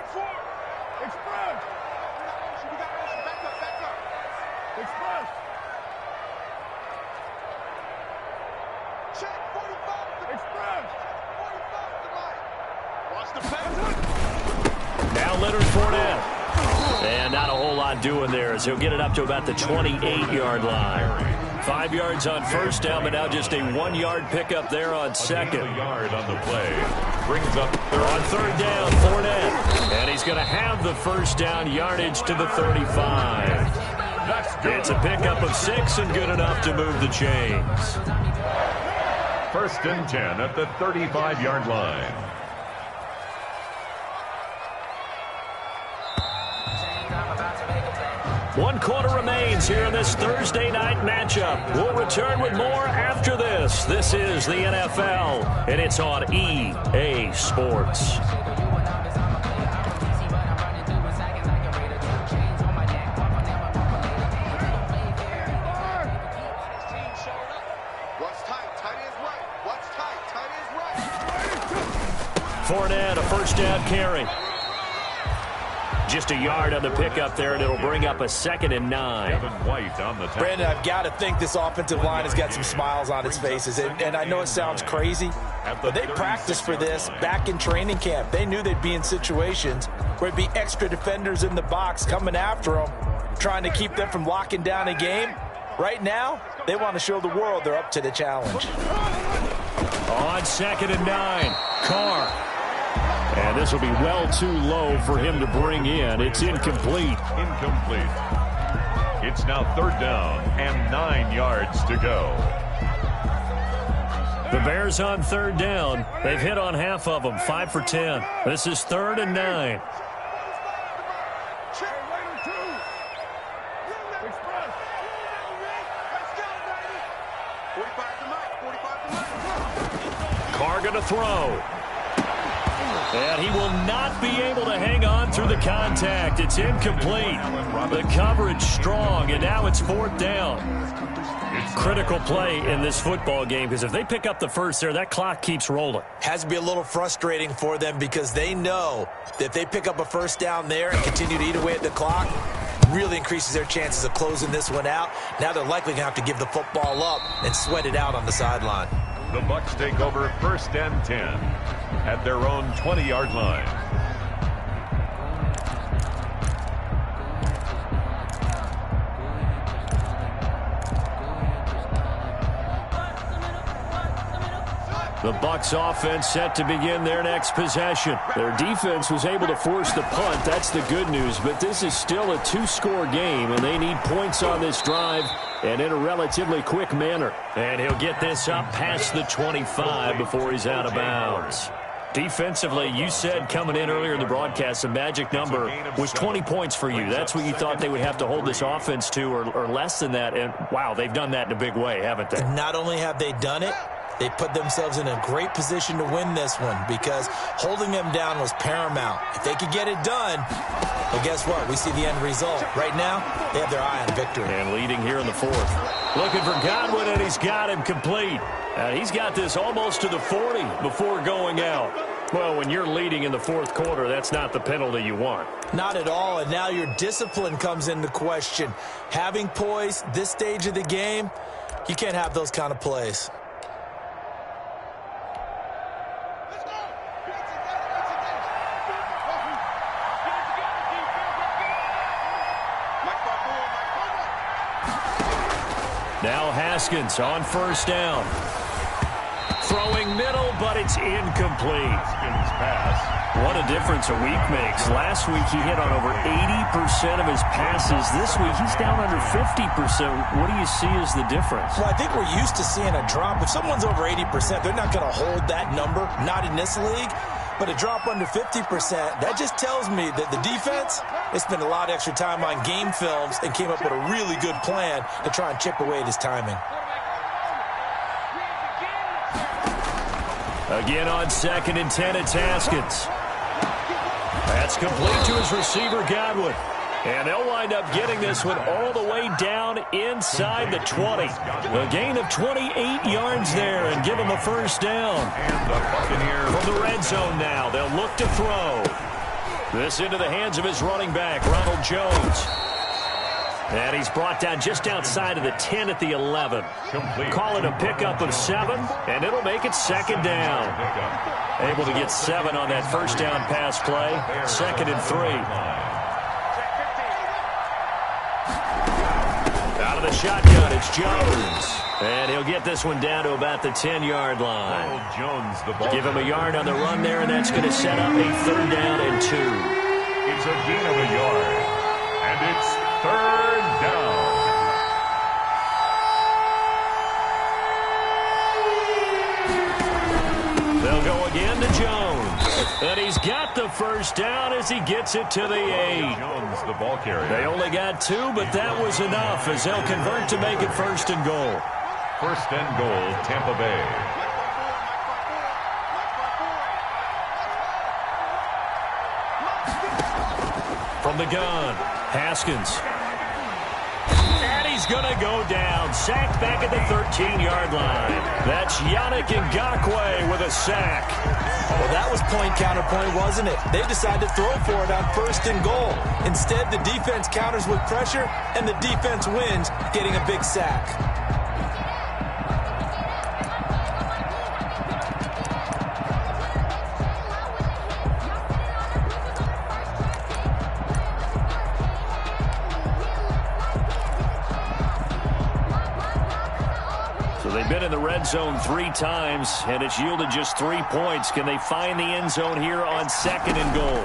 Now Leonard Fournette. And not a whole lot doing there as he'll get it up to about the 28-yard line. 5 yards on 1st down, but now just a 1-yard pickup there on 2nd. Yard on the play. Brings up on 3rd down, Fournette. And he's going to have the 1st down yardage to the 35. It's a pickup of 6 and good enough to move the chains. 1st and 10 at the 35-yard line. 1 quarter remains here in this Thursday night matchup. We'll return with more after this. This is the NFL, and it's on EA Sports. Fournette, a first down carry. Just a yard on the pickup there, and it'll bring up a 2nd and 9. Brandon, I've got to think this offensive line has got some smiles on its faces. And I know it sounds crazy, but they practiced for this back in training camp. They knew they'd be in situations where it'd be extra defenders in the box coming after them, trying to keep them from locking down a game. Right now, they want to show the world they're up to the challenge. On 2nd and 9, Carr. And this will be well too low for him to bring in. It's incomplete. It's now 3rd down and 9 yards to go. The Bears on 3rd down. They've hit on half of them, 5 for 10. This is 3rd and 9. Carr going to throw. And he will not be able to hang on through the contact. It's incomplete. The coverage strong, and now it's 4th down. Critical play in this football game, because if they pick up the first there, that clock keeps rolling. Has to be a little frustrating for them because they know that if they pick up a first down there and continue to eat away at the clock, really increases their chances of closing this one out. Now they're likely going to have to give the football up and sweat it out on the sideline. The Bucs take over 1st and 10 at their own 20-yard line. The Bucs offense set to begin their next possession. Their defense was able to force the punt. That's the good news. But this is still a 2-score game, and they need points on this drive and in a relatively quick manner. And he'll get this up past the 25 before he's out of bounds. Defensively, you said coming in earlier in the broadcast, the magic number was 20 points for you. That's what you thought they would have to hold this offense to, or less than that. And, wow, they've done that in a big way, haven't they? Not only have they done it, they put themselves in a great position to win this one because holding them down was paramount. If they could get it done, well, guess what? We see the end result. Right now, they have their eye on victory. And leading here in the 4th. Looking for Godwin, and he's got him complete. He's got this almost to the 40 before going out. Well, when you're leading in the 4th quarter, that's not the penalty you want. Not at all, and now your discipline comes into question. Having poise this stage of the game, you can't have those kind of plays. Now Haskins on 1st down. Throwing middle, but it's incomplete. Haskins pass. What a difference a week makes. Last week he hit on over 80% of his passes. This week he's down under 50%. What do you see as the difference? Well, I think we're used to seeing a drop. If someone's over 80%, they're not going to hold that number, not in this league. But a drop under 50%, that just tells me that the defense, they spent a lot of extra time on game films and came up with a really good plan to try and chip away at his timing. Again on 2nd and 10, it's Haskins. That's complete to his receiver, Godwin. And they'll wind up getting this one all the way down inside the 20. A gain of 28 yards there and give them a 1st down. And the Buccaneers from the red zone now. They'll look to throw. This into the hands of his running back, Ronald Jones. And he's brought down just outside of the 10 at the 11. Call it a pickup of 7, and it'll make it 2nd down. Able to get 7 on that 1st down pass play. 2nd and 3. Out of the shotgun, it's Jones. And he'll get this one down to about the 10-yard line. Jones, the ball. Give him a yard on the run there, and that's going to set up a 3rd down and 2. It's a gain of a yard. And it's 3rd down. They'll go again to Jones. And he's he's got the first down as he gets it to the 8. Jones, the ball carrier. They only got 2, but that was enough as they'll convert to make it 1st and goal. 1st and goal, Tampa Bay. From the gun, Haskins. And he's going to go down. Sacked back at the 13-yard line. That's Yannick Ngakoue with a sack. Well, that was point counterpoint, wasn't it? They decided to throw for it on 1st and goal. Instead, the defense counters with pressure, and the defense wins, getting a big sack. They've been in the red zone 3 times, and it's yielded just 3 points. Can they find the end zone here on 2nd and goal?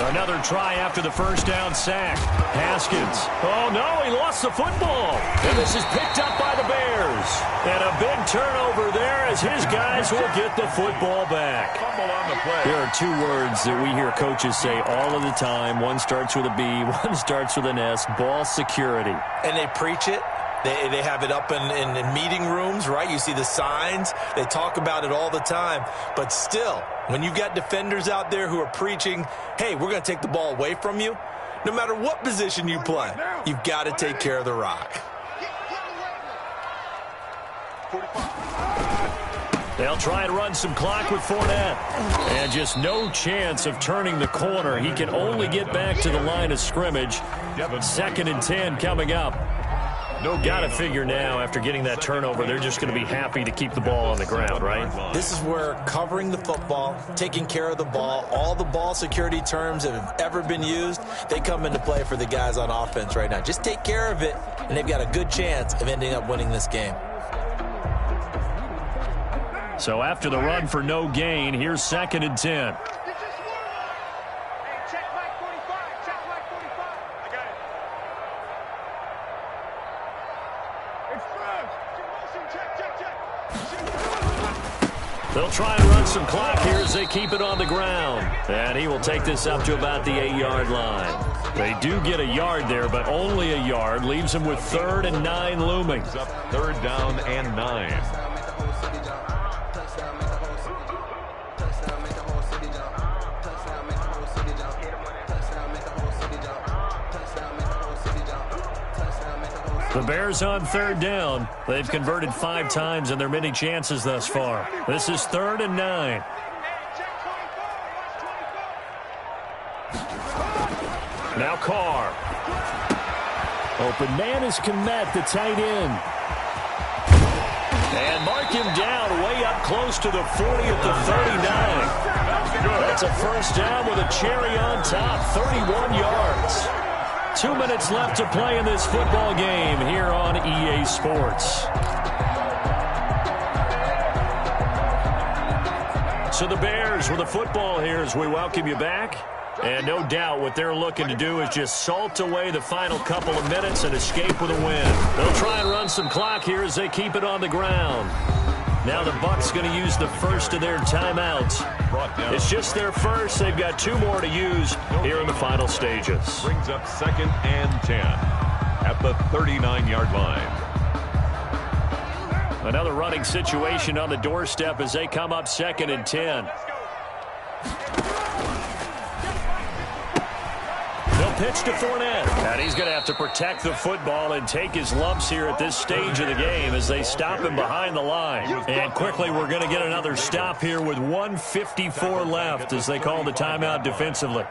Another try after the first down sack. Haskins. Oh, no, he lost the football. And this is picked up by the Bears. And a big turnover there as his guys will get the football back. Fumble on the play. There are 2 words that we hear coaches say all of the time. One starts with a B, one starts with an S. Ball security. And they preach it. They have it up in meeting rooms, right? You see the signs. They talk about it all the time. But still, when you've got defenders out there who are preaching, hey, we're going to take the ball away from you, no matter what position you play, you've got to take care of the rock. They'll try and run some clock with Fournette. And just no chance of turning the corner. He can only get back to the line of scrimmage. 2nd and 10 coming up. Got to figure now, after getting that turnover, they're just going to be happy to keep the ball on the ground, right? This is where covering the football, taking care of the ball, all the ball security terms that have ever been used, they come into play for the guys on offense right now. Just take care of it, and they've got a good chance of ending up winning this game. So after the run for no gain, here's 2nd and 10. They'll try and run some clock here as they keep it on the ground. And he will take this up to about the 8-yard line. They do get a yard there, but only a yard. Leaves them with 3rd and 9 looming. Up 3rd down and 9. The Bears on 3rd down. They've converted 5 times in their many chances thus far. This is 3rd and 9. Now Carr. Open man is Kmet, the tight end. And mark him down way up close to the 40 at the 39. That's a first down with a cherry on top, 31 yards. 2 minutes left to play in this football game here on EA Sports. So the Bears with the football here as we welcome you back. And no doubt what they're looking to do is just salt away the final couple of minutes and escape with a win. They'll try and run some clock here as they keep it on the ground. Now the Bucs going to use the first of their timeouts. It's just their first. They've got 2 more to use here in the final stages. Brings up 2nd and 10 at the 39-yard line. Another running situation on the doorstep as they come up 2nd and 10. Pitch to Fournette. And he's going to have to protect the football and take his lumps here at this stage of the game as they stop him behind the line. And quickly we're going to get another stop here with 1:54 left as they call the timeout defensively.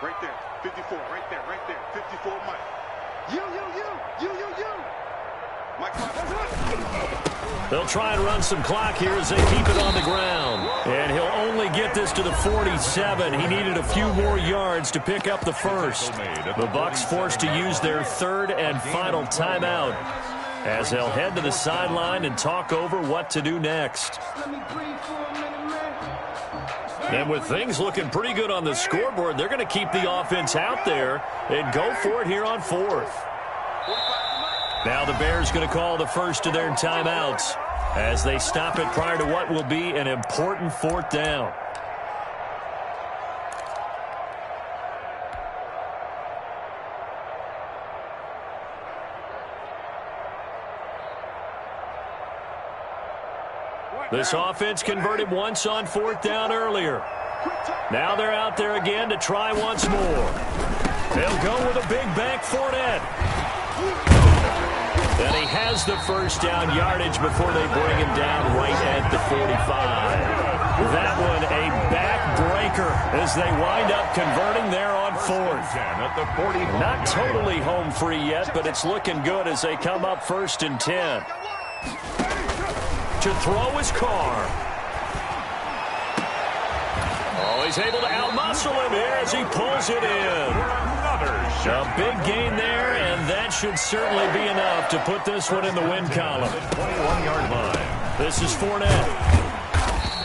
Right there, 54, right there, 54, Mike. You. Mike, they'll try and run some clock here as they keep it on the ground. And he'll only get this to the 47. He needed a few more yards to pick up the first. The Bucs forced to use their 3rd and final timeout as they'll head to the sideline and talk over what to do next. Let me breathe for a minute, man. And with things looking pretty good on the scoreboard, they're going to keep the offense out there and go for it here on fourth. Now the Bears going to call the first of their timeouts as they stop it prior to what will be an important fourth down. This offense converted once on fourth down earlier. Now they're out there again to try once more. They'll go with a big back Fournette. And he has the first down yardage before they bring him down right at the 45. That one a backbreaker as they wind up converting there on fourth. Not totally home free yet, but it's looking good as they come up 1st and 10. To throw his Carr. Oh, he's able to outmuscle him here as he pulls it in. A big gain there, and that should certainly be enough to put this one in the win column. 21-yard line. This is Fournette.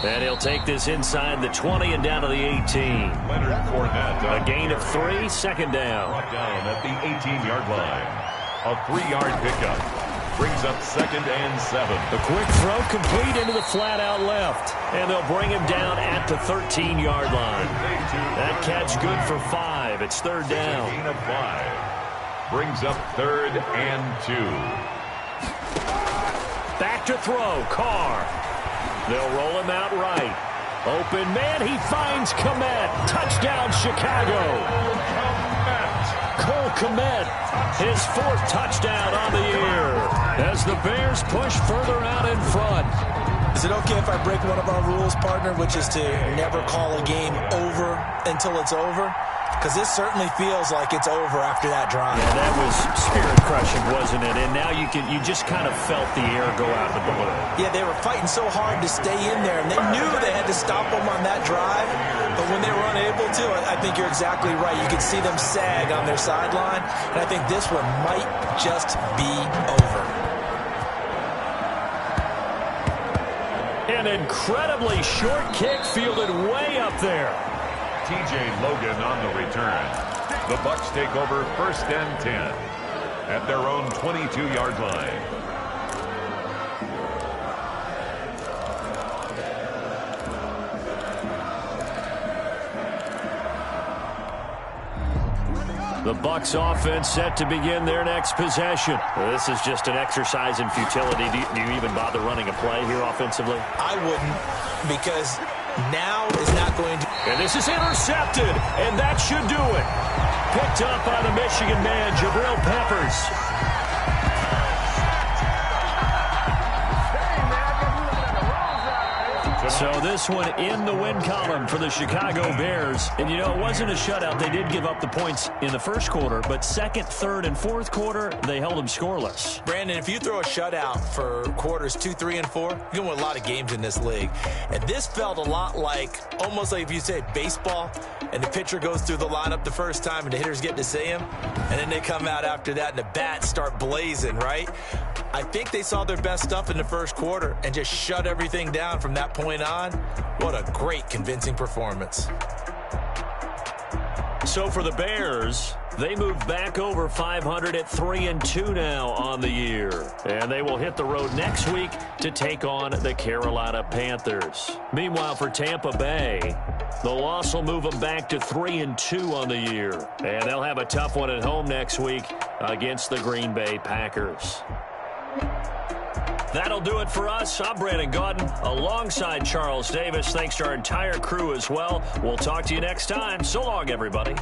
And he'll take this inside the 20 and down to the 18. Leonard Fournette. A gain of 3, second down. Brought down at the 18-yard line. A 3-yard pickup. Brings up 2nd and 7. The quick throw complete into the flat out left. And they'll bring him down at the 13-yard line. That catch good for 5. It's 3rd down. Gain of 5. Brings up 3rd and 2. Back to throw. Carr. They'll roll him out right. Open man. He finds Kmet. Touchdown, Chicago. Cole Kmet, his 4th touchdown on the year as the Bears push further out in front. Is it okay if I break one of our rules, partner, which is to never call a game over until it's over? Because this certainly feels like it's over after that drive. Yeah, that was spirit-crushing, wasn't it? And now you just kind of felt the air go out the balloon. Yeah, they were fighting so hard to stay in there, and they knew they had to stop them on that drive. But when they were unable to, I think you're exactly right. You could see them sag on their sideline, and I think this one might just be over. An incredibly short kick fielded way up there. TJ Logan on the return. The Bucs take over 1st and 10 at their own 22-yard line. The Bucs offense set to begin their next possession. This is just an exercise in futility. Do you even bother running a play here offensively? I wouldn't, because now is not going to... And this is intercepted, and that should do it. Picked up by the Michigan man, Jabril Peppers. So this one in the win column for the Chicago Bears. And, you know, it wasn't a shutout. They did give up the points in the first quarter, but 2nd, 3rd, and 4th quarter, they held them scoreless. Brandon, if you throw a shutout for quarters 2, 3, and 4, you're going to win a lot of games in this league. And this felt a lot like, almost like if you say baseball, and the pitcher goes through the lineup the first time, and the hitters get to see him, and then they come out after that, and the bats start blazing, right? I think they saw their best stuff in the first quarter and just shut everything down from that point on. What a great, convincing performance. So for the Bears, they move back over 500 at 3-2 now on the year. And they will hit the road next week to take on the Carolina Panthers. Meanwhile, for Tampa Bay, the loss will move them back to 3-2 on the year. And they'll have a tough one at home next week against the Green Bay Packers. That'll do it for us. I'm Brandon Gaudin alongside Charles Davis. Thanks to our entire crew as well. We'll talk to you next time. So long, everybody.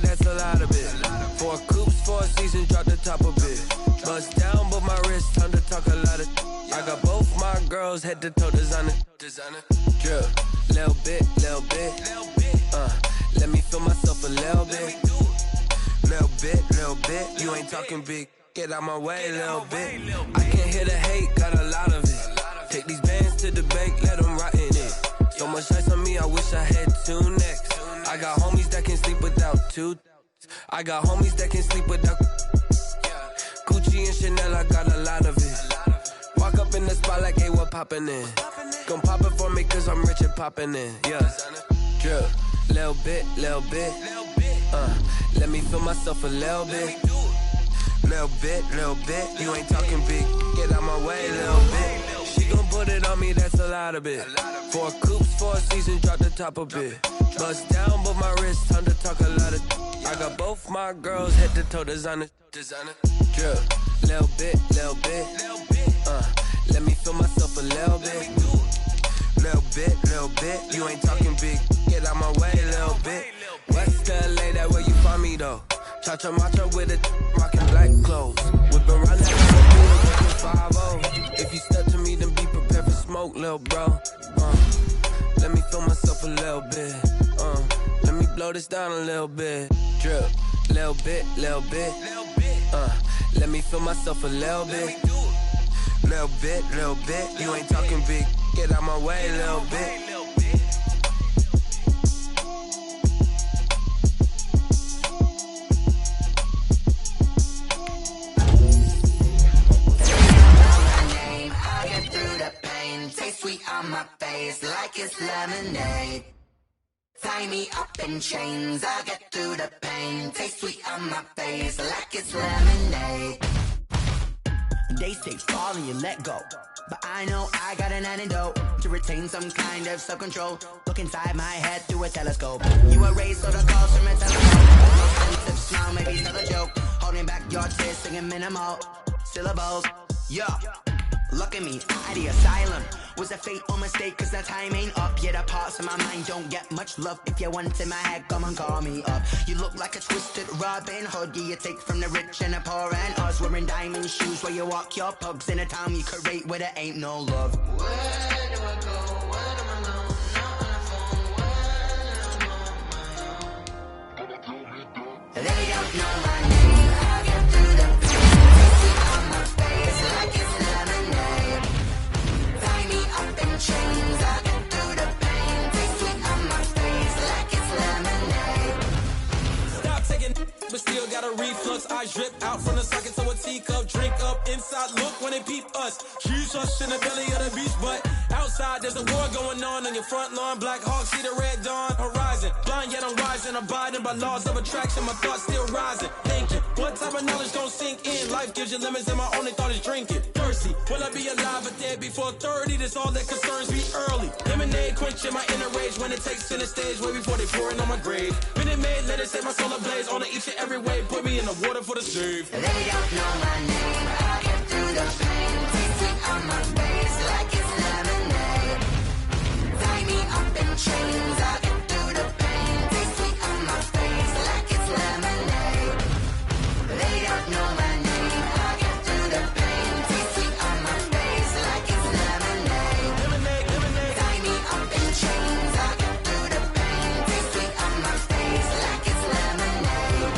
That's a lot of it. 4 coops, 4 seasons, drop the top of it. Bust down, but my wrist, time to talk a lot of. I got both my girls head to toe designer. Drip, little bit. Let me feel myself a little bit. Little bit. You ain't talking big. Get out my way, little bit. I can't hear the hate, got a lot of it. Take these bands to the bank, let them rot in it. So much ice on me, I wish I had 2 necks. I got homies that can sleep without 2. I got homies that can sleep without Gucci and Chanel, I got a lot of it. Walk up in the spot like, hey, what poppin' in? Gon' pop it for me cause I'm rich and poppin' in, yeah. Drip, little bit. Let me feel myself a little bit. Little bit. You ain't talking big, get out my way, little bit. She gon' put it on me, that's a lot of it. 4 coops, 4 seasons, drop the top a bit. Bust down, but my wrist, time to talk a lot of. I got both my girls head to toe designer. Drip, little bit. Let me feel myself a little bit. Little bit. You ain't talking big, get out my way, little bit. West LA, that where you find me though. Cha-cha matcha with it, rockin' black clothes. Whip around that 5-0. If you step to me, then be prepared for smoke, little bro. Let me feel myself a little bit. Let me blow this down a little bit. Drip, little bit. Let me feel myself a little bit. Little bit. You ain't talking big. Get out my way, little bit. Taste sweet on my face like it's lemonade. Tie me up in chains, I'll get through the pain. Taste sweet on my face like it's lemonade. They say fall and you let go, but I know I got an antidote to retain some kind of self-control. Look inside my head through a telescope. You erase all the calls from a telephone. No sense of smile, maybe it's not a joke. Holding back your tears, singing minimal syllables. Yeah. Look at me, at the asylum. Was a fate or mistake, cause the time ain't up. Yet the parts of my mind don't get much love. If you want in my head, come and call me up. You look like a twisted Robin Hood. Yeah, you take from the rich and the poor and us. Wearing diamond shoes where you walk your pugs in a town you create where there ain't no love. Where do I go? When am I alone? Not on the phone. When I'm on my own. They don't know my name. I'll get through the pain. On my face like it's lemonade. Tie me up in chains. I'll get through the pain. Taste sweet on my face like it's lemonade. Stop taking, but still got a reflux. I drip out from the socket to a teacup. Drink up inside, look when they peep us. Choose us in the belly of the beast, but outside there's a war going on your front lawn. Black Hawk, see the red dawn horizon. Blind yet I'm rising, abiding by laws of attraction. My thoughts still rising, thinking what type of knowledge don't sink in? Life gives you limits and my only thought is drinking. Thirsty, will I be alive or dead before 30? That's all that concerns me early. Lemonade quenching my inner rage when it takes center stage way before they pouring on my grave. Minute Maid, let it set my soul ablaze on each and every way. Put me in the water for the save. They don't know my name. I'll get through the pain. Taste sweet on my face like it's lemonade. Tie me up in chains. I'll get through the pain. Taste sweet on my face like it's lemonade. They don't know my name. I'll get through the pain. Taste sweet on my face like it's lemonade. Tie me up in chains. I'll get through the pain. Taste sweet on my face like it's lemonade.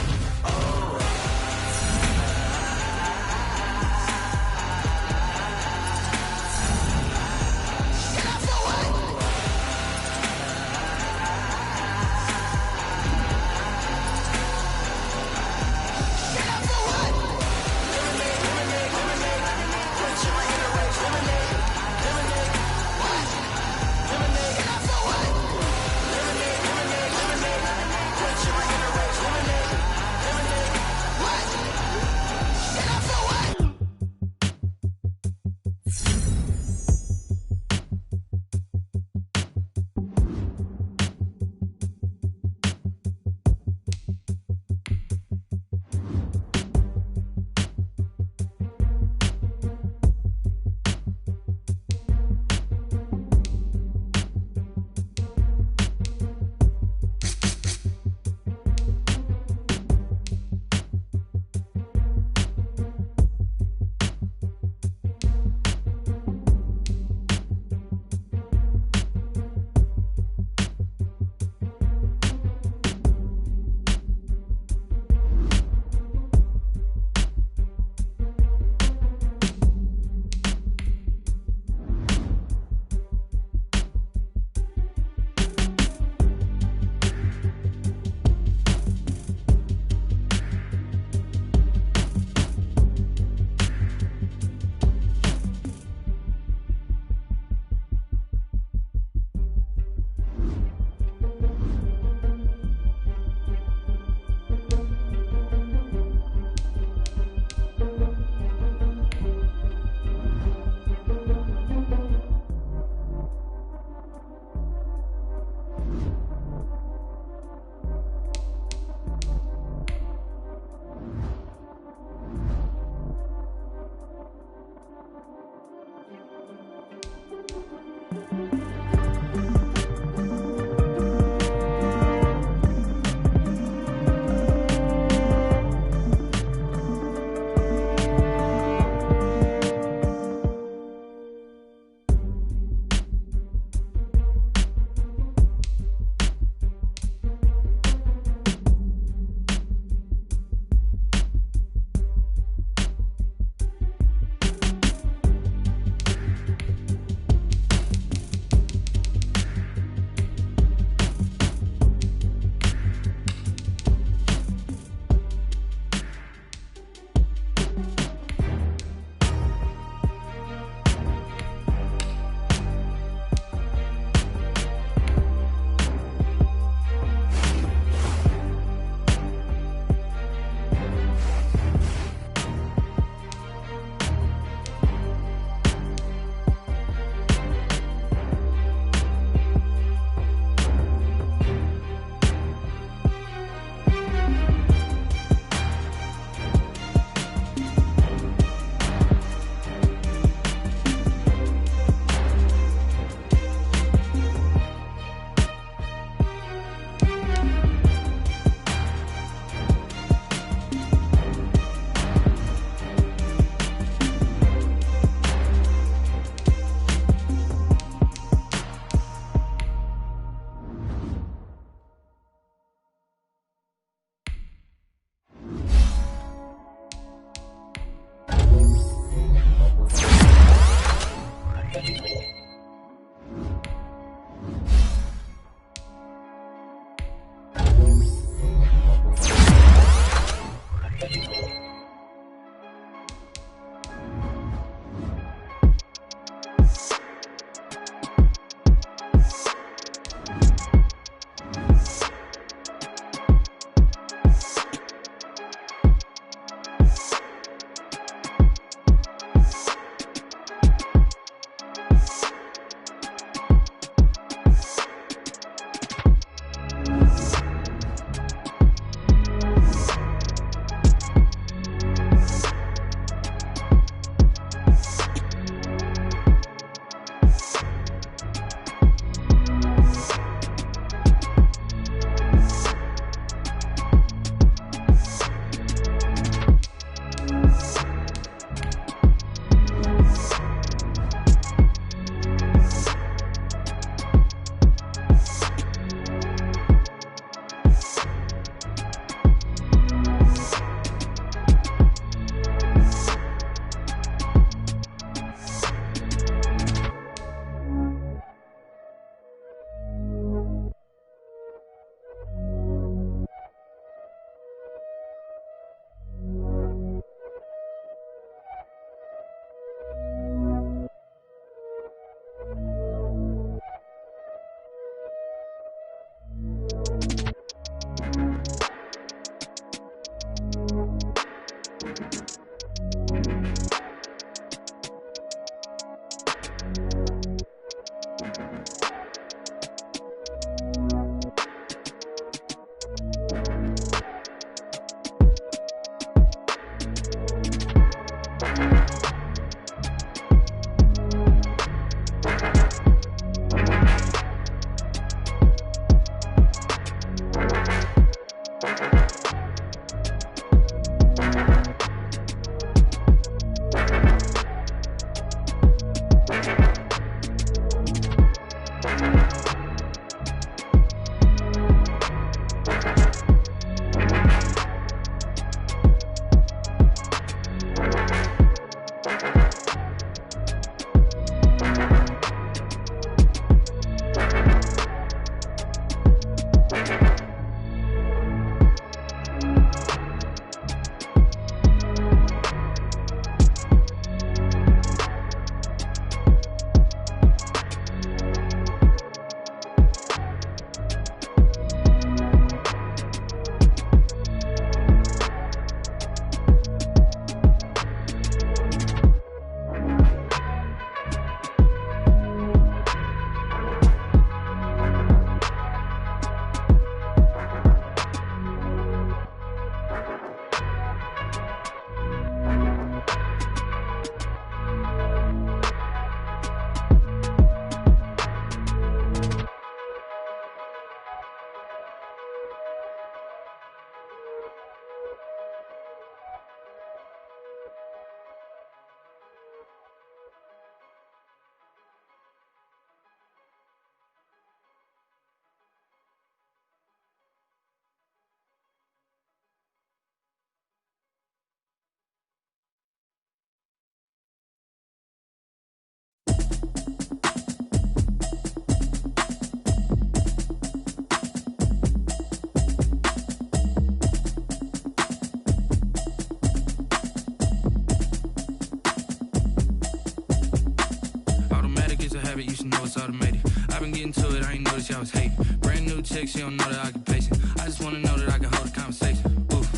been getting to it, I ain't noticed y'all was hating. Brand new chick, she don't know the occupation. I just wanna know that I can hold a conversation. Oof,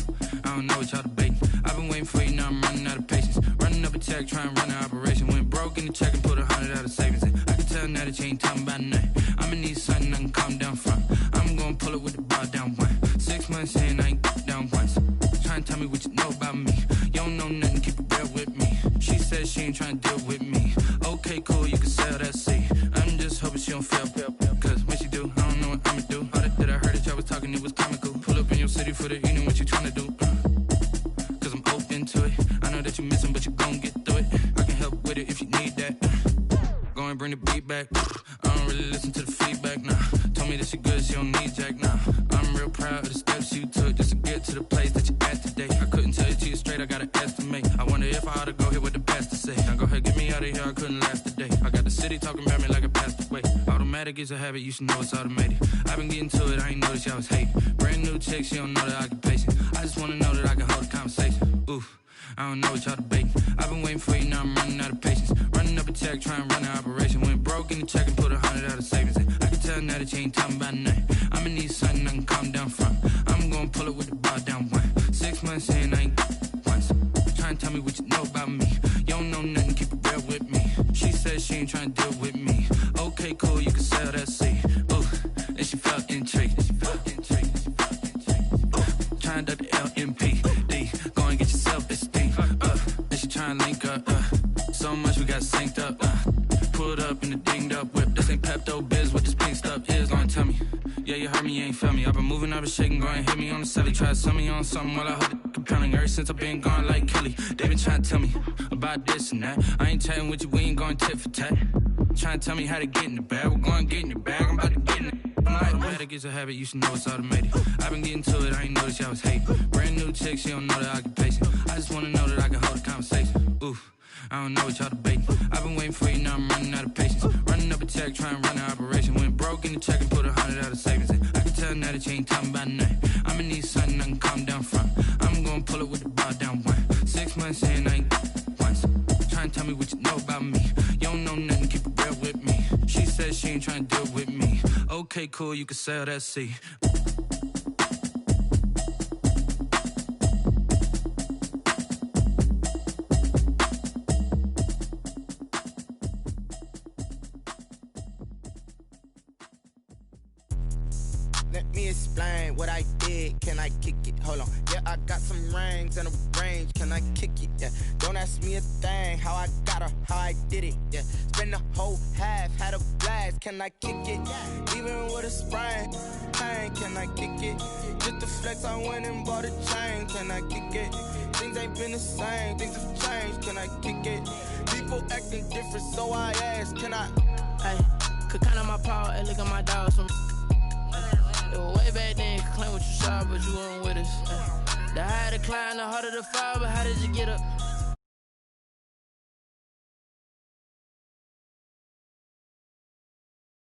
I don't know what y'all debating. I've been waiting for you, now I'm running out of patience. Running up a check, trying to run an operation. Went broke in the check and put 100 out of savings in. I can tell now that you ain't talking about nothing. I'ma need something I can calm down from. I'm gonna pull it with the bar down one. 6 months in, I ain't down once. Trying to tell me what you know about me. You don't know nothing, keep it real with me. She said she ain't trying to deal with me. Okay, cool, you can sell that seat. I'm just hoping she don't fail. Cause when she do, I don't know what I'ma do. All that I heard that y'all was talking, it was comical. Pull up in your city for the evening, what you trying to do? Cause I'm open to it. I know that you missing, but you gon' get through it. I can help with it if you need that. Go and bring the beat back. I don't really listen to the feedback, nah. Told me that she good, she don't need jack, nah. I'm real proud of the steps you took just to get to the place that you're at today. I couldn't tell it to you straight, I gotta estimate. I wonder if I ought to go here with the pastor say. Now go ahead, get me out of here, I couldn't last a day. I got the city talking about me like I passed away. Automatic is a habit, you should know it's automated. I've been getting to it, I ain't noticed y'all was hating. Brand new chick, she don't know the occupation. I just wanna know that I can hold a conversation. Oof, I don't know what y'all debating. I've been waiting for you, now I'm running out of patience. Running up a check, trying to run an operation. Went broke in the check and put 100 out of savings in. I can tell now that you ain't talking about nothing. I'ma need something I can calm down from. I'm gonna pull it with the bar down one. 6 months in, I ain't once. Trying to tell me what you know about me. You don't know nothing, keep it real with me. She said she ain't trying to deal with me. Okay, cool, you can sell that seat. Ooh, and she felt intrigued. Trying to duck the LMPD. Go and get your self-esteem. And she trying to link up. So much we got synced up. Pulled up in the dinged up whip. This ain't Pepto-Biz, what this pink stuff is. Go and tell me. Yeah, you heard me, you ain't felt me. I've been moving, I've been shaking, go and hit me on the celly. Try to sell me on something while I hold it compelling. Ever since I've been gone like Kelly, they been trying to tell me about this and that. I ain't chatting with you, we ain't going tit for tat. Trying to tell me how to get in the bag. We're going to get in your bag, I'm about to get in it. Automatic is a habit, you should know it's automated. I've been getting to it, I ain't noticed y'all was hating. Brand new chick, she don't know the occupation. I just wanna know that I can hold a conversation. Oof, I don't know what y'all debating. I've been waiting for you, now I'm running out of patience. Running up a check, trying to run an operation. Went broke in the check and put 100 out of savings in. I can tell now that you ain't talking about nothing. I'ma need something I can calm down from. I'm gonna pull it with the bar down one. 6 months in, I ain't once. Trying to tell me what you know about me. You don't know nothing, keep it real with me. She said she ain't trying to deal with me. Okay, cool, you can sell that seat. Let me explain what I did. Can I kick it? Hold on. Yeah, I got some rings and a range. Can I kick it? Yeah. Don't ask me a thing. How I got her, how I did it. Yeah. Spend the whole half, had a blast. Can I kick it? Even with a sprain. Pain, can I kick it? Just to flex, I went and bought a chain. Can I kick it? Things ain't been the same. Things have changed. Can I kick it? People acting different, so I ask. Can I? Hey, could count on my power and look at my dogs from. It was way back then, could claim what you saw, but you weren't with us. The higher the climb, the harder the fall, but how did you get up?